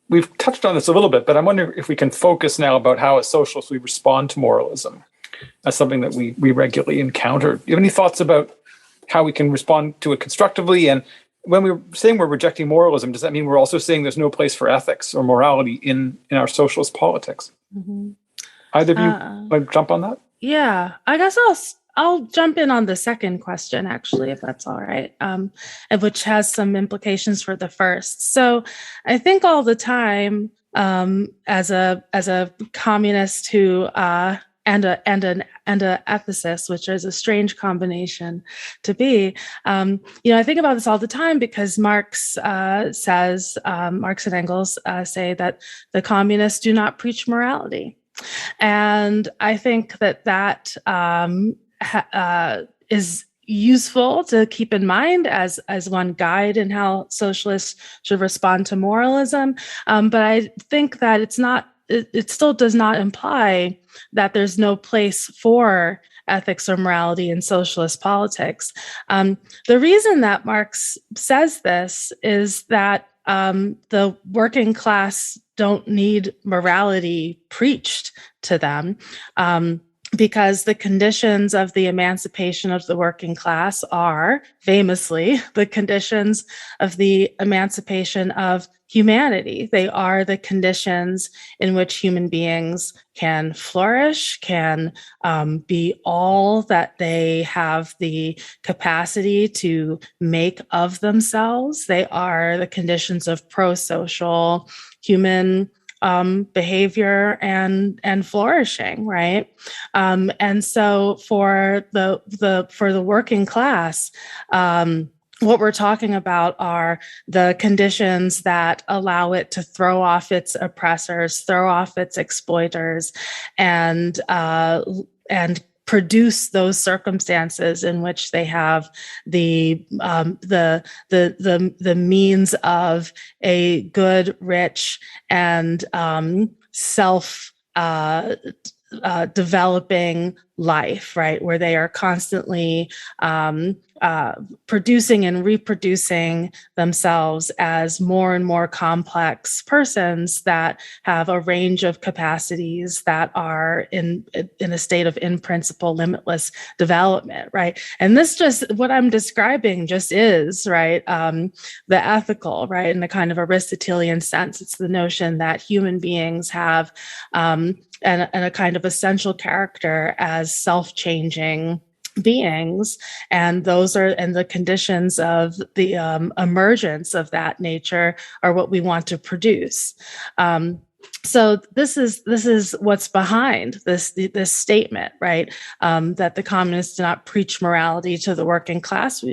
we've touched on this a little bit, but I'm wondering if we can focus now about how as socialists we respond to moralism as something that we regularly encounter. Do you have any thoughts about how we can respond to it constructively? And when we're saying we're rejecting moralism, does that mean we're also saying there's no place for ethics or morality in our socialist politics? Mm-hmm. Either of you want to jump on that? Yeah, I guess I'll jump in on the second question, actually, if that's all right, which has some implications for the first. So I think all the time, as a communist who and a ethicist, which is a strange combination to be, I think about this all the time because Marx says, Marx and Engels say that the communists do not preach morality. And I think that is useful to keep in mind as one guide in how socialists should respond to moralism. But I think that it still does not imply that there's no place for ethics or morality in socialist politics. The reason that Marx says this is that the working class don't need morality preached to them, because the conditions of the emancipation of the working class are famously the conditions of the emancipation of humanity. They are the conditions in which human beings can flourish, can be all that they have the capacity to make of themselves. They are the conditions of pro-social human behavior and flourishing, right? And so for the working class, what we're talking about are the conditions that allow it to throw off its oppressors, throw off its exploiters, and produce those circumstances in which they have the means of a good, rich, and self developing life, right? Where they are constantly producing and reproducing themselves as more and more complex persons that have a range of capacities that are in a state of, in principle, limitless development, right? And this just, what I'm describing just is, right, the ethical, right, in a kind of Aristotelian sense. It's the notion that human beings have and a kind of essential character as self-changing beings, and the conditions of the emergence of that nature are what we want to produce. So this is what's behind this statement, right? That the communists do not preach morality to the working class.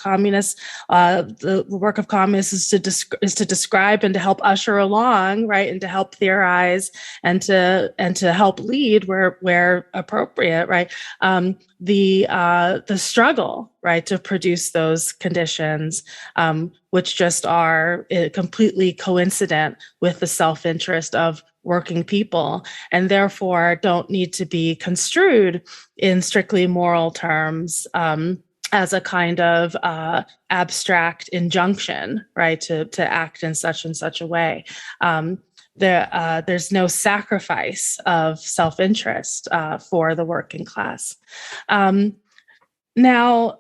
Communists, the work of communists is to describe and to help usher along, right, and to help theorize and to help lead where appropriate, right? The struggle, right, to produce those conditions, which just are completely coincident with the self-interest of working people, and therefore don't need to be construed in strictly moral terms as a kind of abstract injunction, right, to act in such and such a way. There's no sacrifice of self-interest for the working class. Now,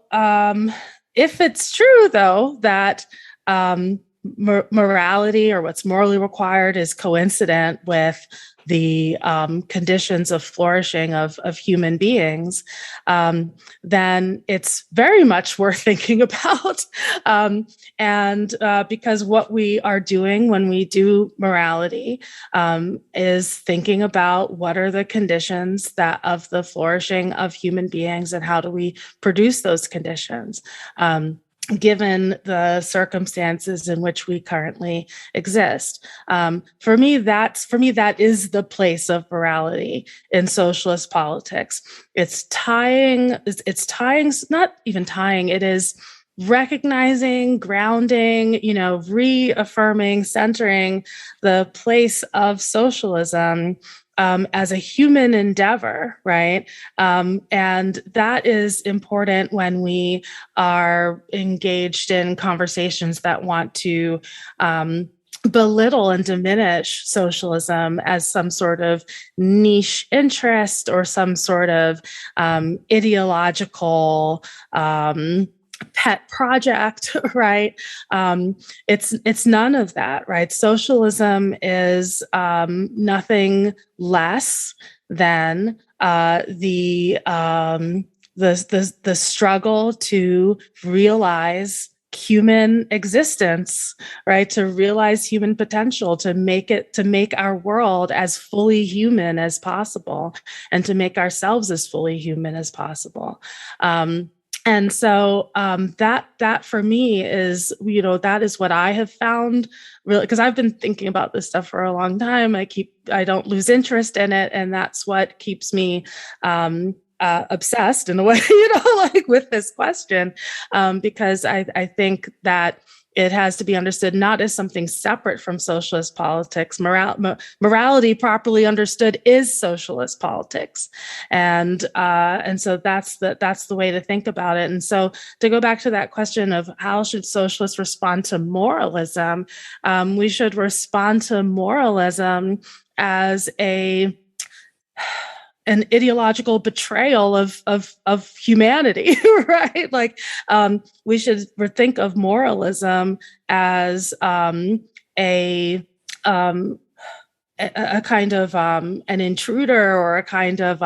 if it's true, though, that morality, or what's morally required, is coincident with the conditions of flourishing of human beings, then it's very much worth thinking about. Because what we are doing when we do morality is thinking about what are the conditions that of the flourishing of human beings, and how do we produce those conditions, given the circumstances in which we currently exist. For me, that is the place of morality in socialist politics. It's not even tying, it is recognizing, grounding, reaffirming, centering the place of socialism as a human endeavor, right? And that is important when we are engaged in conversations that want to belittle and diminish socialism as some sort of niche interest or some sort of ideological pet project, right? It's none of that, right? Socialism is nothing less than the struggle to realize human existence, right? To realize human potential, to make our world as fully human as possible, and to make ourselves as fully human as possible. And so that for me is, that is what I have found, really, because I've been thinking about this stuff for a long time. I don't lose interest in it, and that's what keeps me obsessed in a way, with this question, because I think that it has to be understood not as something separate from socialist politics. Morality, properly understood, is socialist politics, and so that's the way to think about it. And so, to go back to that question of how should socialists respond to moralism, we should respond to moralism as an ideological betrayal of humanity, right? We should think of moralism as a kind of an intruder, or a kind of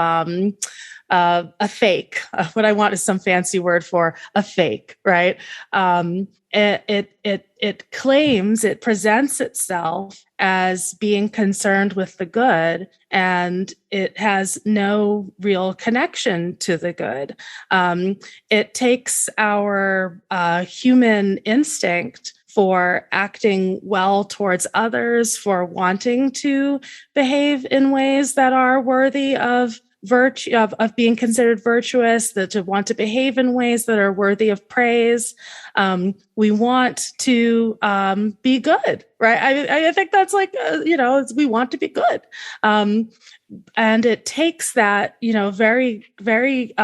a fake. What I want is some fancy word for a fake, right? It claims, it presents itself as being concerned with the good, and it has no real connection to the good. It takes our human instinct for acting well towards others, for wanting to behave in ways that are worthy of virtue, of being considered virtuous, that to want to behave in ways that are worthy of praise. We want to be good, right? I think that's like, we want to be good. And it takes that, very, very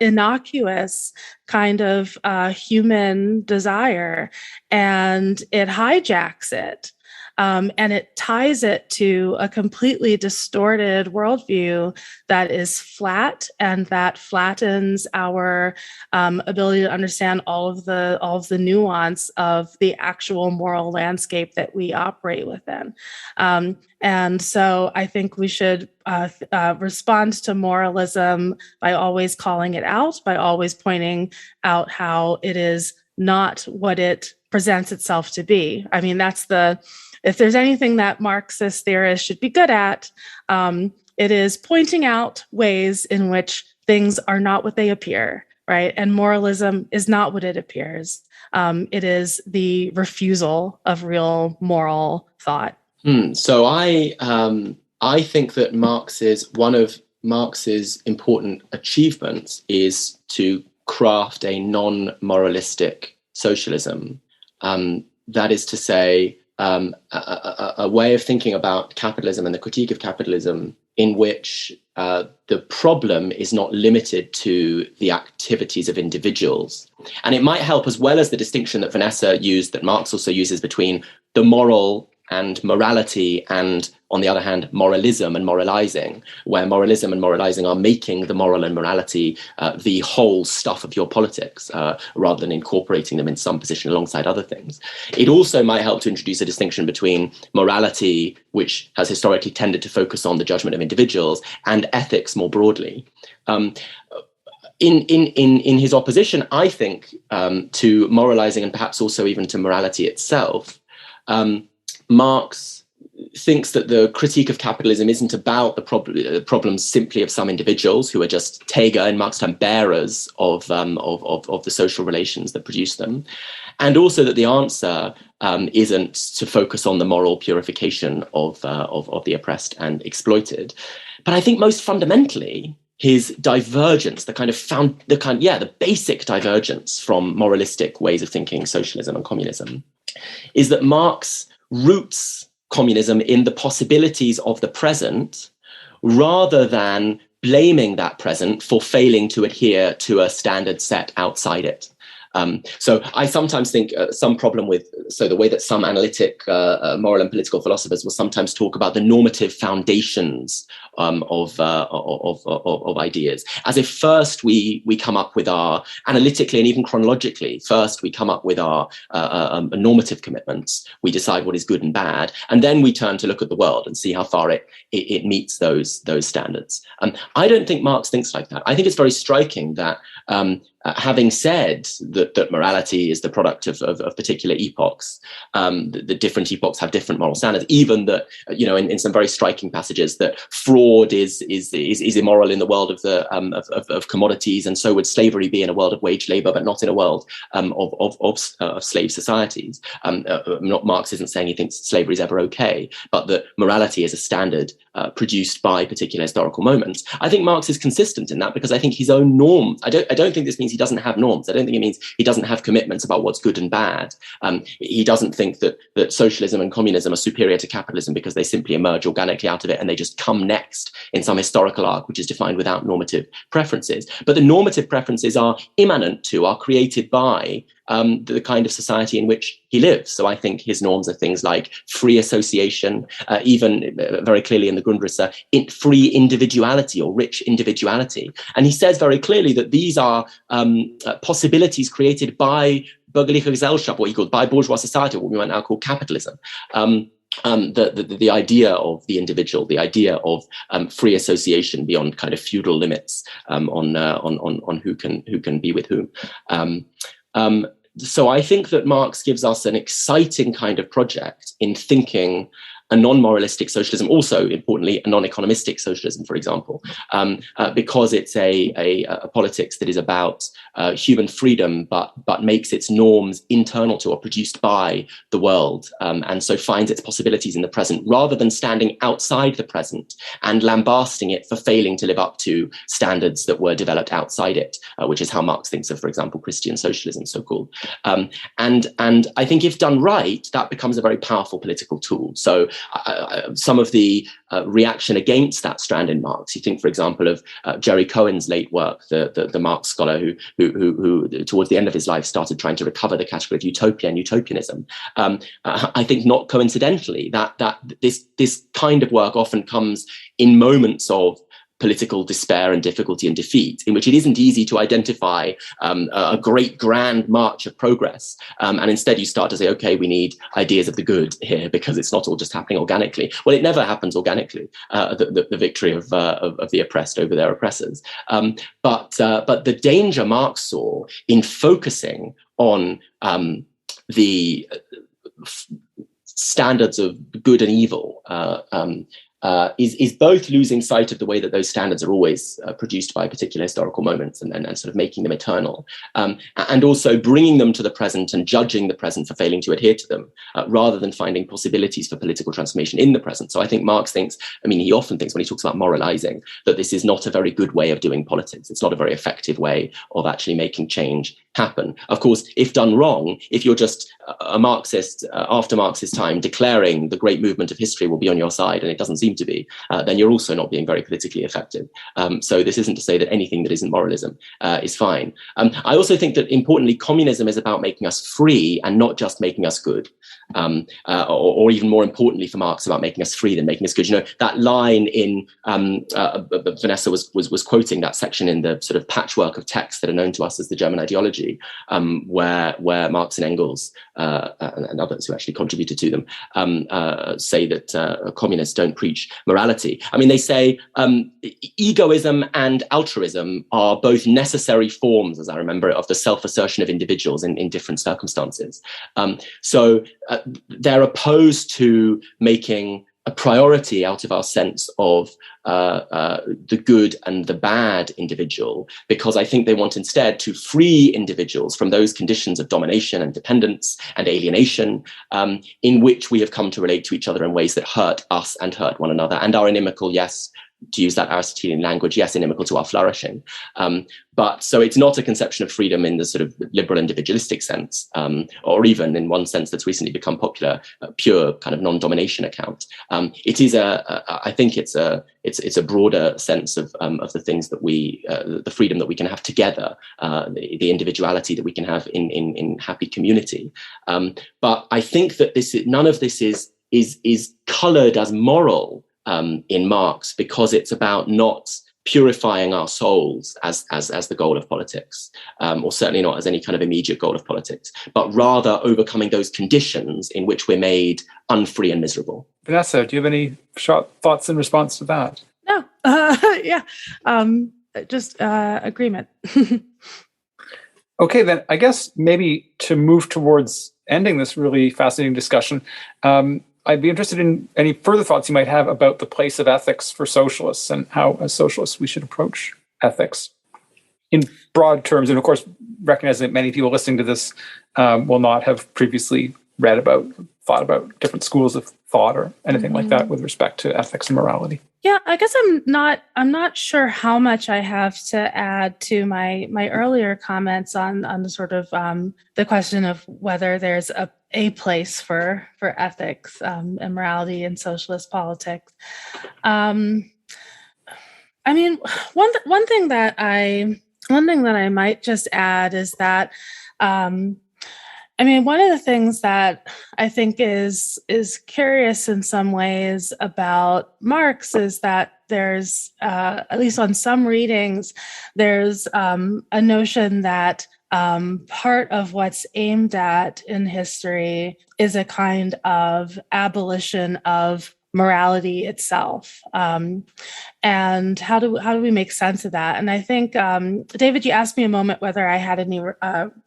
innocuous kind of human desire, and it hijacks it. And it ties it to a completely distorted worldview that is flat, and that flattens our ability to understand all of the nuance of the actual moral landscape that we operate within. And so I think we should respond to moralism by always calling it out, by always pointing out how it is not what it presents itself to be. I mean, if there's anything that Marxist theorists should be good at, it is pointing out ways in which things are not what they appear, right? And moralism is not what it appears. It is the refusal of real moral thought. So I think that one of Marx's important achievements is to craft a non-moralistic socialism. That is to say, a way of thinking about capitalism and the critique of capitalism in which the problem is not limited to the activities of individuals. And it might help, as well as the distinction that Vanessa used, that Marx also uses, between the moral and morality, and on the other hand, moralism and moralizing, where moralism and moralizing are making the moral and morality the whole stuff of your politics, rather than incorporating them in some position alongside other things. It also might help to introduce a distinction between morality, which has historically tended to focus on the judgment of individuals, and ethics more broadly. In his opposition, I think, to moralizing, and perhaps also even to morality itself, Marx thinks that the critique of capitalism isn't about the problems simply of some individuals who are just Täger, in Marx's term, bearers of the social relations that produce them, and also that the answer isn't to focus on the moral purification of the oppressed and exploited. But I think most fundamentally, his divergence, the basic divergence from moralistic ways of thinking socialism and communism, is that Marx roots communism in the possibilities of the present, rather than blaming that present for failing to adhere to a standard set outside it. So I sometimes think some problem with the way that some analytic moral and political philosophers will sometimes talk about the normative foundations of ideas, as if first we come up with our, analytically and even chronologically, first we come up with our normative commitments, we decide what is good and bad, and then we turn to look at the world and see how far it meets those standards. I don't think Marx thinks like that. I think it's very striking that having said that morality is the product of particular epochs, the different epochs have different moral standards, even that, in some very striking passages, that fraud is immoral in the world of commodities, and so would slavery be in a world of wage labor, but not in a world of slave societies. Marx isn't saying he thinks slavery is ever okay, but that morality is a standard produced by particular historical moments. I think Marx is consistent in that, because I think his own norm, I don't think this means he doesn't have norms. I don't think it means he doesn't have commitments about what's good and bad. He doesn't think that socialism and communism are superior to capitalism because they simply emerge organically out of it and they just come next in some historical arc which is defined without normative preferences. But the normative preferences are immanent to, are created by the kind of society in which he lives. So I think his norms are things like free association, even very clearly in the Grundrisse, free individuality or rich individuality. And he says very clearly that these are possibilities created by bürgerliche Gesellschaft, what he called by bourgeois society, what we might now call capitalism. the idea of the individual, the idea of free association beyond kind of feudal limits on who can be with whom. So I think that Marx gives us an exciting kind of project in thinking a non-moralistic socialism, also importantly a non-economistic socialism, for example, because it's a politics that is about human freedom, but makes its norms internal to or produced by the world, and so finds its possibilities in the present, rather than standing outside the present and lambasting it for failing to live up to standards that were developed outside it, which is how Marx thinks of, for example, Christian socialism, so-called. And I think if done right, that becomes a very powerful political tool. So some of the reaction against that strand in Marx, you think, for example, of Jerry Cohen's late work, the Marx scholar who towards the end of his life started trying to recover the category of utopia and utopianism. I think not coincidentally that this kind of work often comes in moments of political despair and difficulty and defeat, in which it isn't easy to identify a great grand march of progress. And instead you start to say, okay, we need ideas of the good here, because it's not all just happening organically. Well, it never happens organically, the victory of the oppressed over their oppressors. But the danger Marx saw in focusing on the standards of good and evil is both losing sight of the way that those standards are always produced by particular historical moments and sort of making them eternal, and also bringing them to the present and judging the present for failing to adhere to them, rather than finding possibilities for political transformation in the present. So I think Marx thinks, he often thinks when he talks about moralizing, that this is not a very good way of doing politics. It's not a very effective way of actually making change happen. Of course, if done wrong, if you're just a Marxist after Marxist time declaring the great movement of history will be on your side, and it doesn't seem to be, then you're also not being very politically effective. So this isn't to say that anything that isn't moralism is fine. I also think that, importantly, communism is about making us free and not just making us good. Or even more importantly for Marx, about making us free than making us good. That line in Vanessa was quoting that section in the sort of patchwork of texts that are known to us as the German ideology, where Marx and Engels and others who actually contributed to them say that communists don't preach morality. They say egoism and altruism are both necessary forms, as I remember it, of the self-assertion of individuals in different circumstances. So they're opposed to making a priority out of our sense of the good and the bad individual, because I think they want instead to free individuals from those conditions of domination and dependence and alienation in which we have come to relate to each other in ways that hurt us and hurt one another and are inimical, yes, to use that Aristotelian language, yes, inimical to our flourishing. But so it's not a conception of freedom in the sort of liberal individualistic sense, or even in one sense that's recently become popular, pure kind of non-domination account. It is I think it's a broader sense of the things that the freedom that we can have together, the individuality that we can have in happy community. But I think that none of this is coloured as moral in Marx, because it's about not purifying our souls as the goal of politics, or certainly not as any kind of immediate goal of politics, but rather overcoming those conditions in which we're made unfree and miserable. Vanessa, do you have any short thoughts in response to that? No, yeah, just agreement. Okay, then I guess maybe to move towards ending this really fascinating discussion, I'd be interested in any further thoughts you might have about the place of ethics for socialists and how, as socialists, we should approach ethics in broad terms. And of course, recognizing that many people listening to this will not have previously read about, thought about different schools of thought or anything like that with respect to ethics and morality. Yeah, I guess I'm not sure how much I have to add to my earlier comments on the sort of the question of whether there's a place for ethics and morality in socialist politics. One thing that I might just add is that one of the things that I think is curious in some ways about Marx is that there's, at least on some readings, there's a notion that part of what's aimed at in history is a kind of abolition of morality itself. And how do we make sense of that? And I think, David, you asked me a moment whether I had any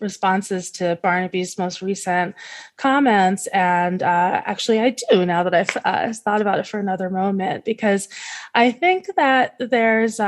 responses to Barnaby's most recent comments. And actually, I do, now that I've thought about it for another moment, because I think that there's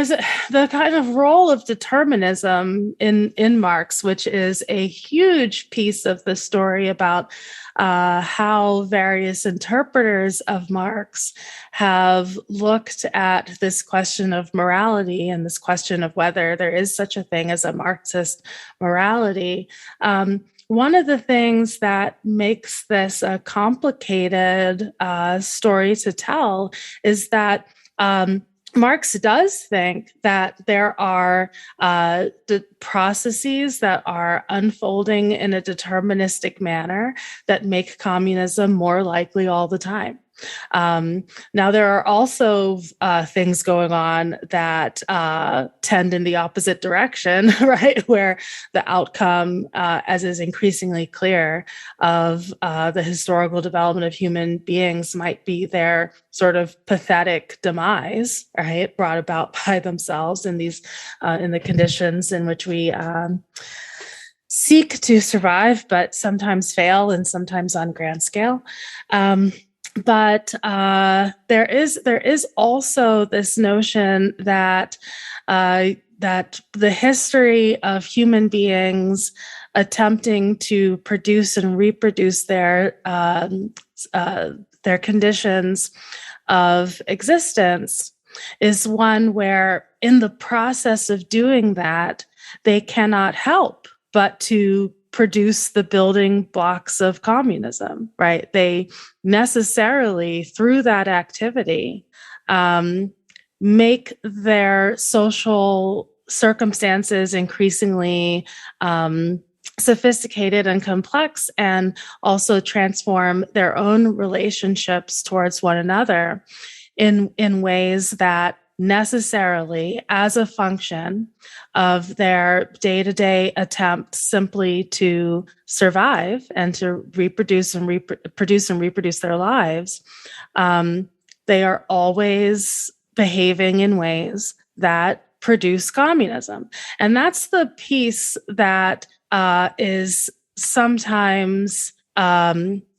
the kind of role of determinism in Marx, which is a huge piece of the story about how various interpreters of Marx have looked at this question of morality and this question of whether there is such a thing as a Marxist morality. One of the things that makes this a complicated story to tell is that Marx does think that there are the processes that are unfolding in a deterministic manner that make communism more likely all the time. Now, there are also things going on that tend in the opposite direction, right? Where the outcome, as is increasingly clear, of the historical development of human beings might be their sort of pathetic demise, right? Brought about by themselves in these, in the conditions in which we seek to survive, but sometimes fail and sometimes on grand scale. But there is also this notion that that the history of human beings attempting to produce and reproduce their conditions of existence is one where, in the process of doing that, they cannot help but to produce the building blocks of communism, right? They necessarily, through that activity, make their social circumstances increasingly sophisticated and complex, and also transform their own relationships towards one another in ways that necessarily, as a function of their day-to-day attempt simply to survive and to reproduce and reproduce their lives, they are always behaving in ways that produce communism. And that's the piece that is sometimes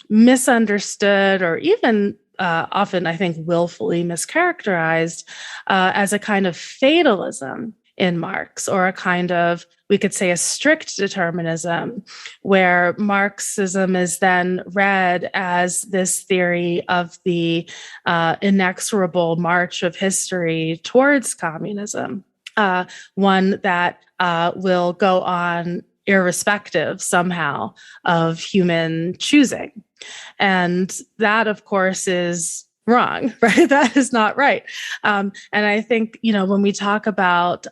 misunderstood, or even often, I think, willfully mischaracterized as a kind of fatalism in Marx, or a kind of, we could say, a strict determinism, where Marxism is then read as this theory of the inexorable march of history towards communism, one that will go on irrespective somehow of human choosing. And that, of course, is wrong, right? That is not right. And I think, when we talk about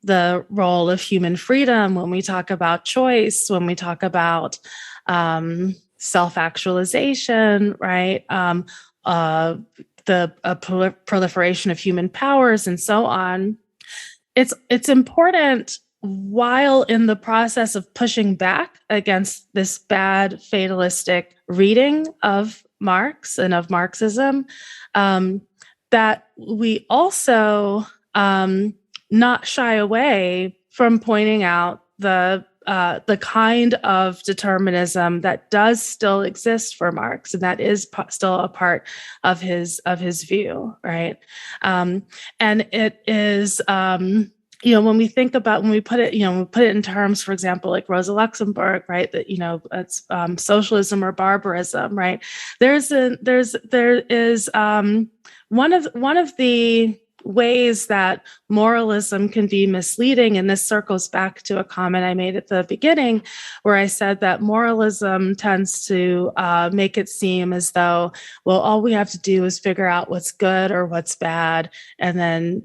the role of human freedom, when we talk about choice, when we talk about self-actualization, right? The proliferation of human powers and so on, it's important, while in the process of pushing back against this bad fatalistic reading of Marx and of Marxism, that we also not shy away from pointing out the kind of determinism that does still exist for Marx, and that is still a part of his view, right? And it is. When we think about, when we put it in terms, for example, like Rosa Luxemburg, right? That, it's socialism or barbarism, right? There is one of the ways that moralism can be misleading, and this circles back to a comment I made at the beginning, where I said that moralism tends to make it seem as though, well, all we have to do is figure out what's good or what's bad, and then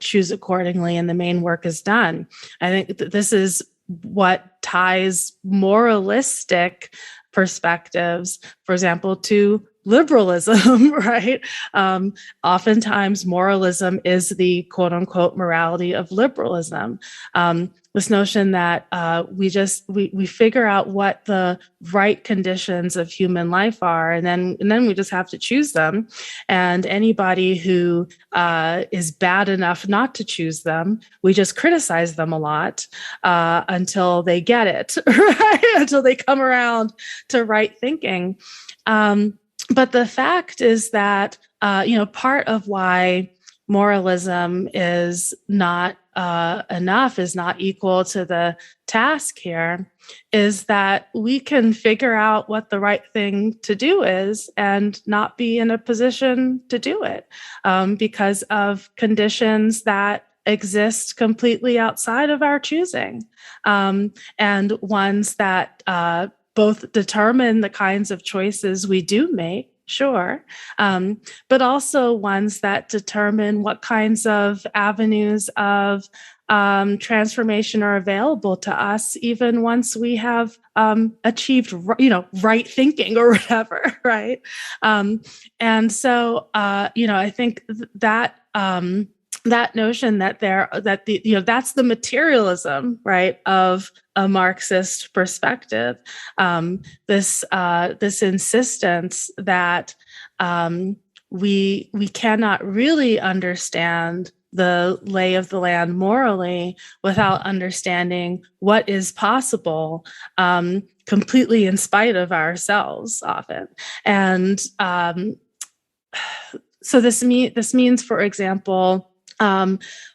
choose accordingly, and the main work is done. I think that this is what ties moralistic perspectives, for example, to liberalism, right? Oftentimes, moralism is the quote unquote morality of liberalism. This notion that we figure out what the right conditions of human life are, and then we just have to choose them. And anybody who is bad enough not to choose them, we just criticize them a lot until they get it, right? Until they come around to right thinking. But the fact is that, part of why moralism is not enough, is not equal to the task here, is that we can figure out what the right thing to do is and not be in a position to do it because of conditions that exist completely outside of our choosing, and ones that both determine the kinds of choices we do make, sure, but also ones that determine what kinds of avenues of transformation are available to us, even once we have achieved, right thinking or whatever, right? And so, I think that. That notion that that's the materialism, right, of a Marxist perspective. This insistence that we cannot really understand the lay of the land morally without understanding what is possible, completely in spite of ourselves, often. And so this means, for example,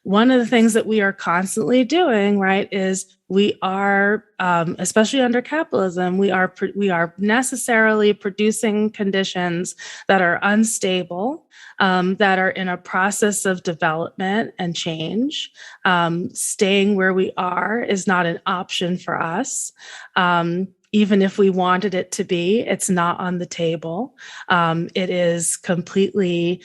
one of the things that we are constantly doing, right, is we are, especially under capitalism, we are necessarily producing conditions that are unstable, that are in a process of development and change. Staying where we are is not an option for us. Even if we wanted it to be, it's not on the table. It is completely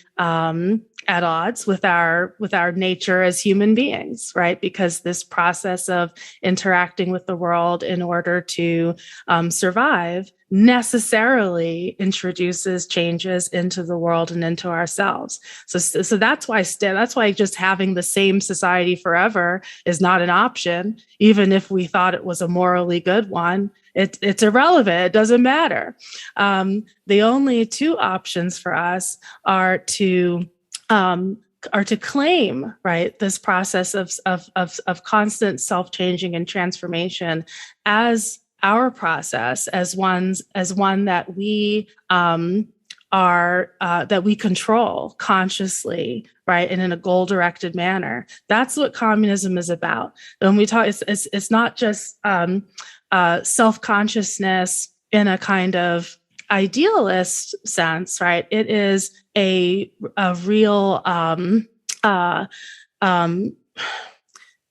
at odds with our nature as human beings, right? Because this process of interacting with the world in order to survive necessarily introduces changes into the world and into ourselves. So that's why just having the same society forever is not an option, even if we thought it was a morally good one. It's irrelevant. It doesn't matter. The only two options for us are to claim, right, this process of constant self-changing and transformation as our process, as one that we that we control consciously, right, and in a goal-directed manner. That's what communism is about. When we talk, it's not just self-consciousness in a kind of idealist sense, right? It is a real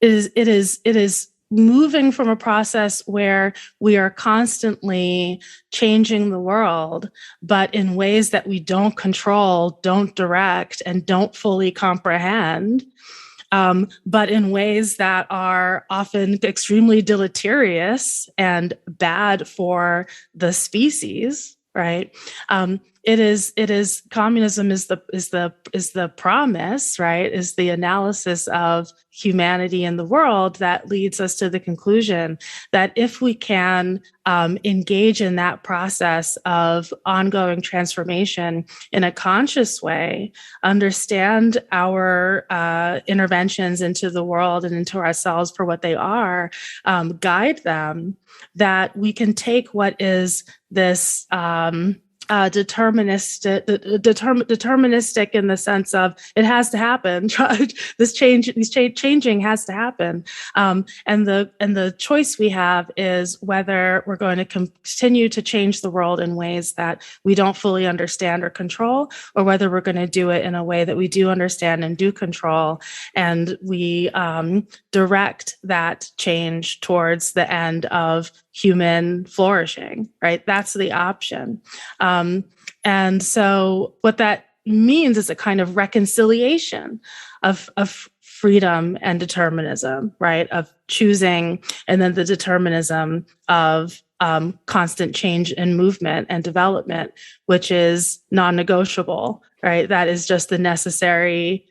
it is moving from a process where we are constantly changing the world, but in ways that we don't control, don't direct, and don't fully comprehend, but in ways that are often extremely deleterious and bad for the species, right? It is communism is the promise, right? Is the analysis of humanity and the world that leads us to the conclusion that if we can engage in that process of ongoing transformation in a conscious way, understand our interventions into the world and into ourselves for what they are, guide them, that we can take what is this deterministic in the sense of it has to happen. Changing has to happen, and the choice we have is whether we're going to continue to change the world in ways that we don't fully understand or control, or whether we're going to do it in a way that we do understand and do control, and we direct that change towards the end of human flourishing, right? That's the option. And so what that means is a kind of reconciliation of freedom and determinism, right? Of choosing, and then the determinism of constant change and movement and development, which is non-negotiable, right? That is just the necessary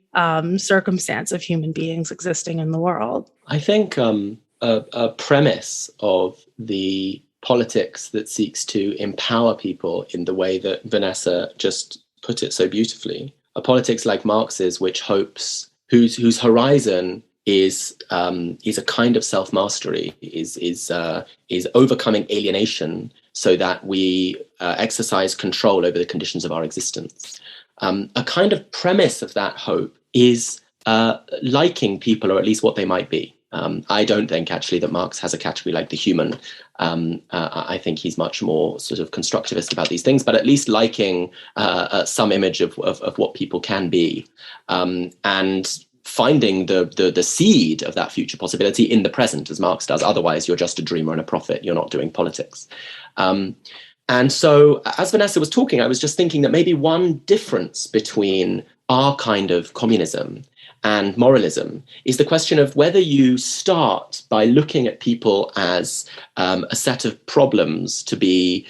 circumstance of human beings existing in the world. I think a premise of the politics that seeks to empower people in the way that Vanessa just put it so beautifully, a politics like Marx's, which hopes, whose horizon is a kind of self-mastery, is overcoming alienation so that we exercise control over the conditions of our existence. A kind of premise of that hope is liking people, or at least what they might be. I don't think actually that Marx has a category like the human. I think he's much more sort of constructivist about these things, but at least liking some image of what people can be, and finding the seed of that future possibility in the present, as Marx does. Otherwise, you're just a dreamer and a prophet. You're not doing politics. And so, as Vanessa was talking, I was just thinking that maybe one difference between our kind of communism and moralism is the question of whether you start by looking at people as a set of problems to be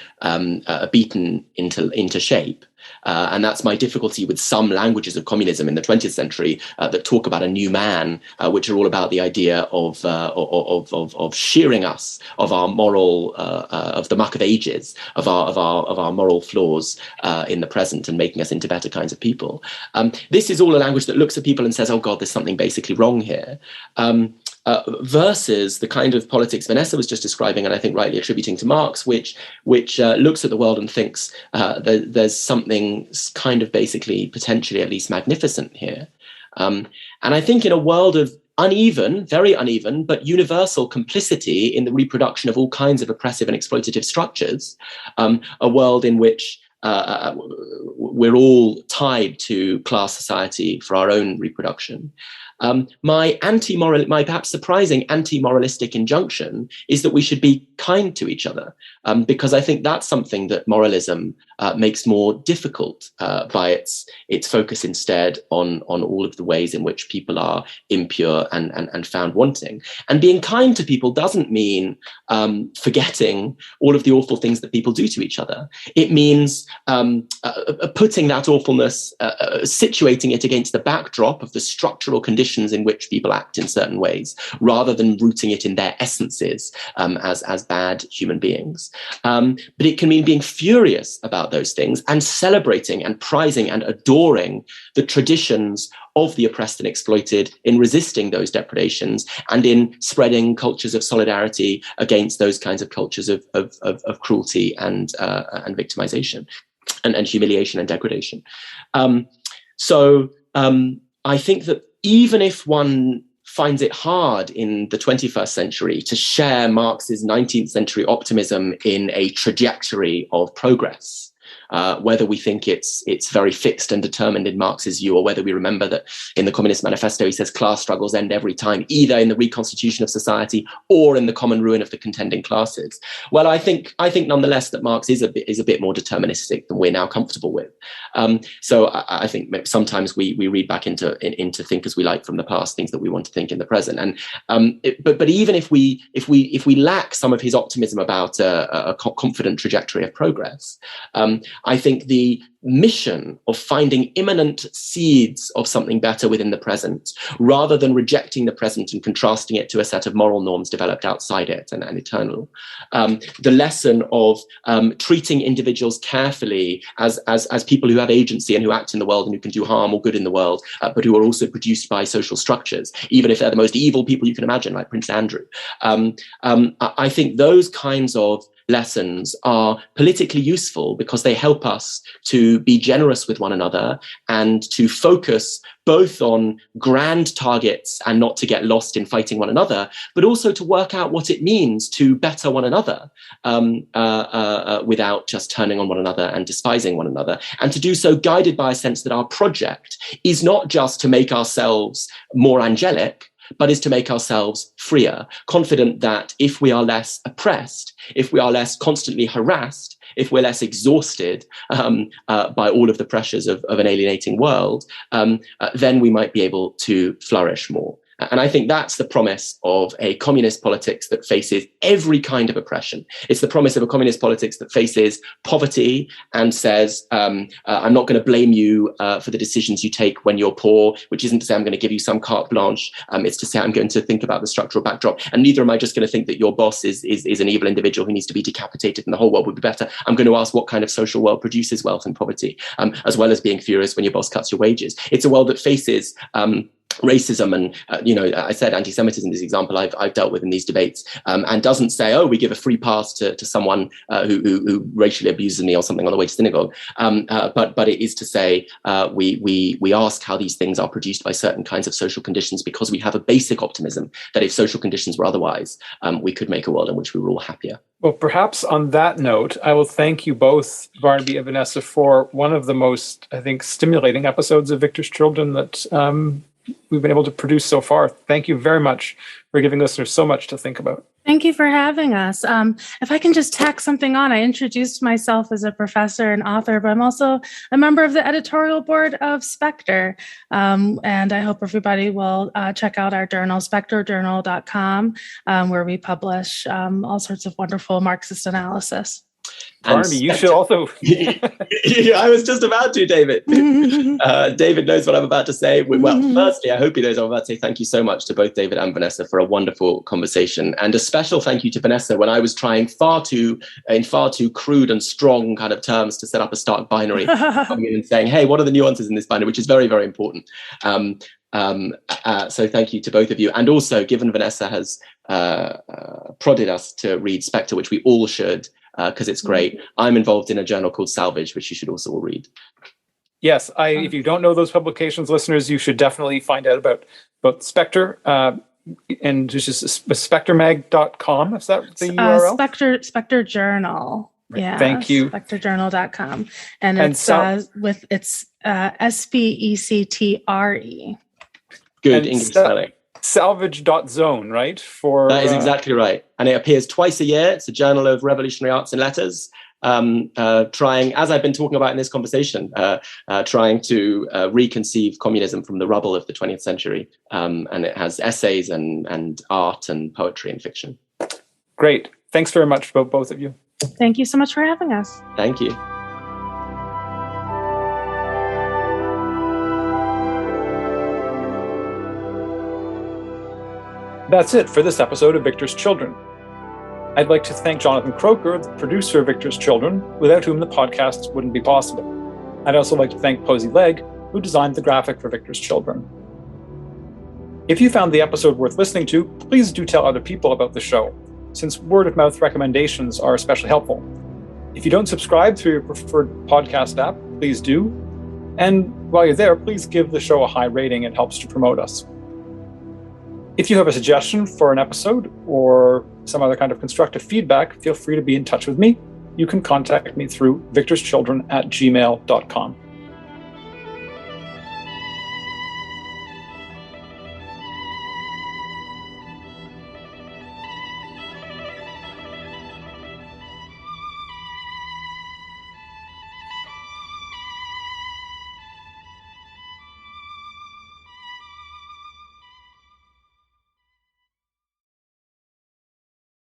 beaten into shape. And that's my difficulty with some languages of communism in the 20th century that talk about a new man, which are all about the idea of shearing us of our moral, of the muck of ages, of our moral flaws in the present, and making us into better kinds of people. This is all a language that looks at people and says, "Oh God, there's something basically wrong here." Versus the kind of politics Vanessa was just describing, and I think rightly attributing to Marx, which looks at the world and thinks there's something kind of basically, potentially at least magnificent here. And I think in a world of uneven, very uneven, but universal complicity in the reproduction of all kinds of oppressive and exploitative structures, a world in which we're all tied to class society for our own reproduction. My perhaps surprising anti-moralistic injunction is that we should be kind to each other, because I think that's something that moralism makes more difficult by its focus instead on all of the ways in which people are impure and found wanting. And being kind to people doesn't mean forgetting all of the awful things that people do to each other. It means putting that awfulness, situating it against the backdrop of the structural conditions in which people act in certain ways, rather than rooting it in their essences as bad human beings. But it can mean being furious about those things and celebrating and prizing and adoring the traditions of the oppressed and exploited, in resisting those depredations and in spreading cultures of solidarity against those kinds of cultures of cruelty and victimization and humiliation and degradation. So I think that even if one finds it hard in the 21st century to share Marx's 19th century optimism in a trajectory of progress, whether we think it's very fixed and determined in Marx's view, or whether we remember that in the Communist Manifesto he says class struggles end every time, either in the reconstitution of society or in the common ruin of the contending classes. Well, I think nonetheless that Marx is a bit more deterministic than we're now comfortable with. So I think sometimes we read back into thinkers we like from the past, things that we want to think in the present. And but even if we lack some of his optimism about a confident trajectory of progress, I think the mission of finding imminent seeds of something better within the present, rather than rejecting the present and contrasting it to a set of moral norms developed outside it and eternal. The lesson of treating individuals carefully as people who have agency and who act in the world and who can do harm or good in the world, but who are also produced by social structures, even if they're the most evil people you can imagine, like Prince Andrew. I think those kinds of lessons are politically useful because they help us to be generous with one another and to focus both on grand targets and not to get lost in fighting one another, but also to work out what it means to better one another without just turning on one another and despising one another, and to do so guided by a sense that our project is not just to make ourselves more angelic, but is to make ourselves freer, confident that if we are less oppressed, if we are less constantly harassed, if we're less exhausted by all of the pressures of an alienating world, then we might be able to flourish more. And I think that's the promise of a communist politics that faces every kind of oppression. It's the promise of a communist politics that faces poverty and says, I'm not going to blame you for the decisions you take when you're poor, which isn't to say I'm going to give you some carte blanche. It's to say I'm going to think about the structural backdrop. And neither am I just going to think that your boss is an evil individual who needs to be decapitated and the whole world would be better. I'm going to ask what kind of social world produces wealth and poverty, as well as being furious when your boss cuts your wages. It's a world that faces racism and, I said anti-Semitism is an example I've dealt with in these debates, and doesn't say, oh, we give a free pass to someone who racially abuses me or something on the way to synagogue. But it is to say we ask how these things are produced by certain kinds of social conditions, because we have a basic optimism that if social conditions were otherwise, we could make a world in which we were all happier. Well, perhaps on that note, I will thank you both, Barnaby and Vanessa, for one of the most, I think, stimulating episodes of Victor's Children that we've been able to produce so far. Thank you very much for giving listeners so much to think about. Thank you for having us. If I can just tack something on, I introduced myself as a professor and author, but I'm also a member of the editorial board of Spectre. And I hope everybody will check out our journal, spectrejournal.com, where we publish all sorts of wonderful Marxist analysis. Barnaby, you should also... I was just about to, David. David knows what I'm about to say. Well, firstly, I hope he knows what I'm about to say. Thank you so much to both David and Vanessa for a wonderful conversation. And a special thank you to Vanessa when I was trying in far too crude and strong kind of terms to set up a Stark binary, coming in and saying, hey, what are the nuances in this binary, which is very, very important. So thank you to both of you. And also, given Vanessa has prodded us to read Spectre, which we all should, because it's great. I'm involved in a journal called Salvage, which you should also all read. Yes, if you don't know those publications, listeners, you should definitely find out about Spectre. And just spectremag.com. Is that the URL? Spectre Journal. Right. Yeah. Thank you. Spectrejournal.com. And it's SPECTRE. Good English spelling. Salvage.zone, right? That is exactly right. And it appears twice a year. It's a journal of revolutionary arts and letters, trying, as I've been talking about in this conversation, trying to reconceive communism from the rubble of the 20th century. And it has essays and art and poetry and fiction. Great. Thanks very much, both of you. Thank you so much for having us. Thank you. That's it for this episode of Victor's Children. I'd like to thank Jonathan Croker, the producer of Victor's Children, without whom the podcast wouldn't be possible. I'd also like to thank Posey Legg, who designed the graphic for Victor's Children. If you found the episode worth listening to, please do tell other people about the show, since word-of-mouth recommendations are especially helpful. If you don't subscribe through your preferred podcast app, please do. And while you're there, please give the show a high rating. It helps to promote us. If you have a suggestion for an episode or some other kind of constructive feedback, feel free to be in touch with me. You can contact me through victorschildren@gmail.com.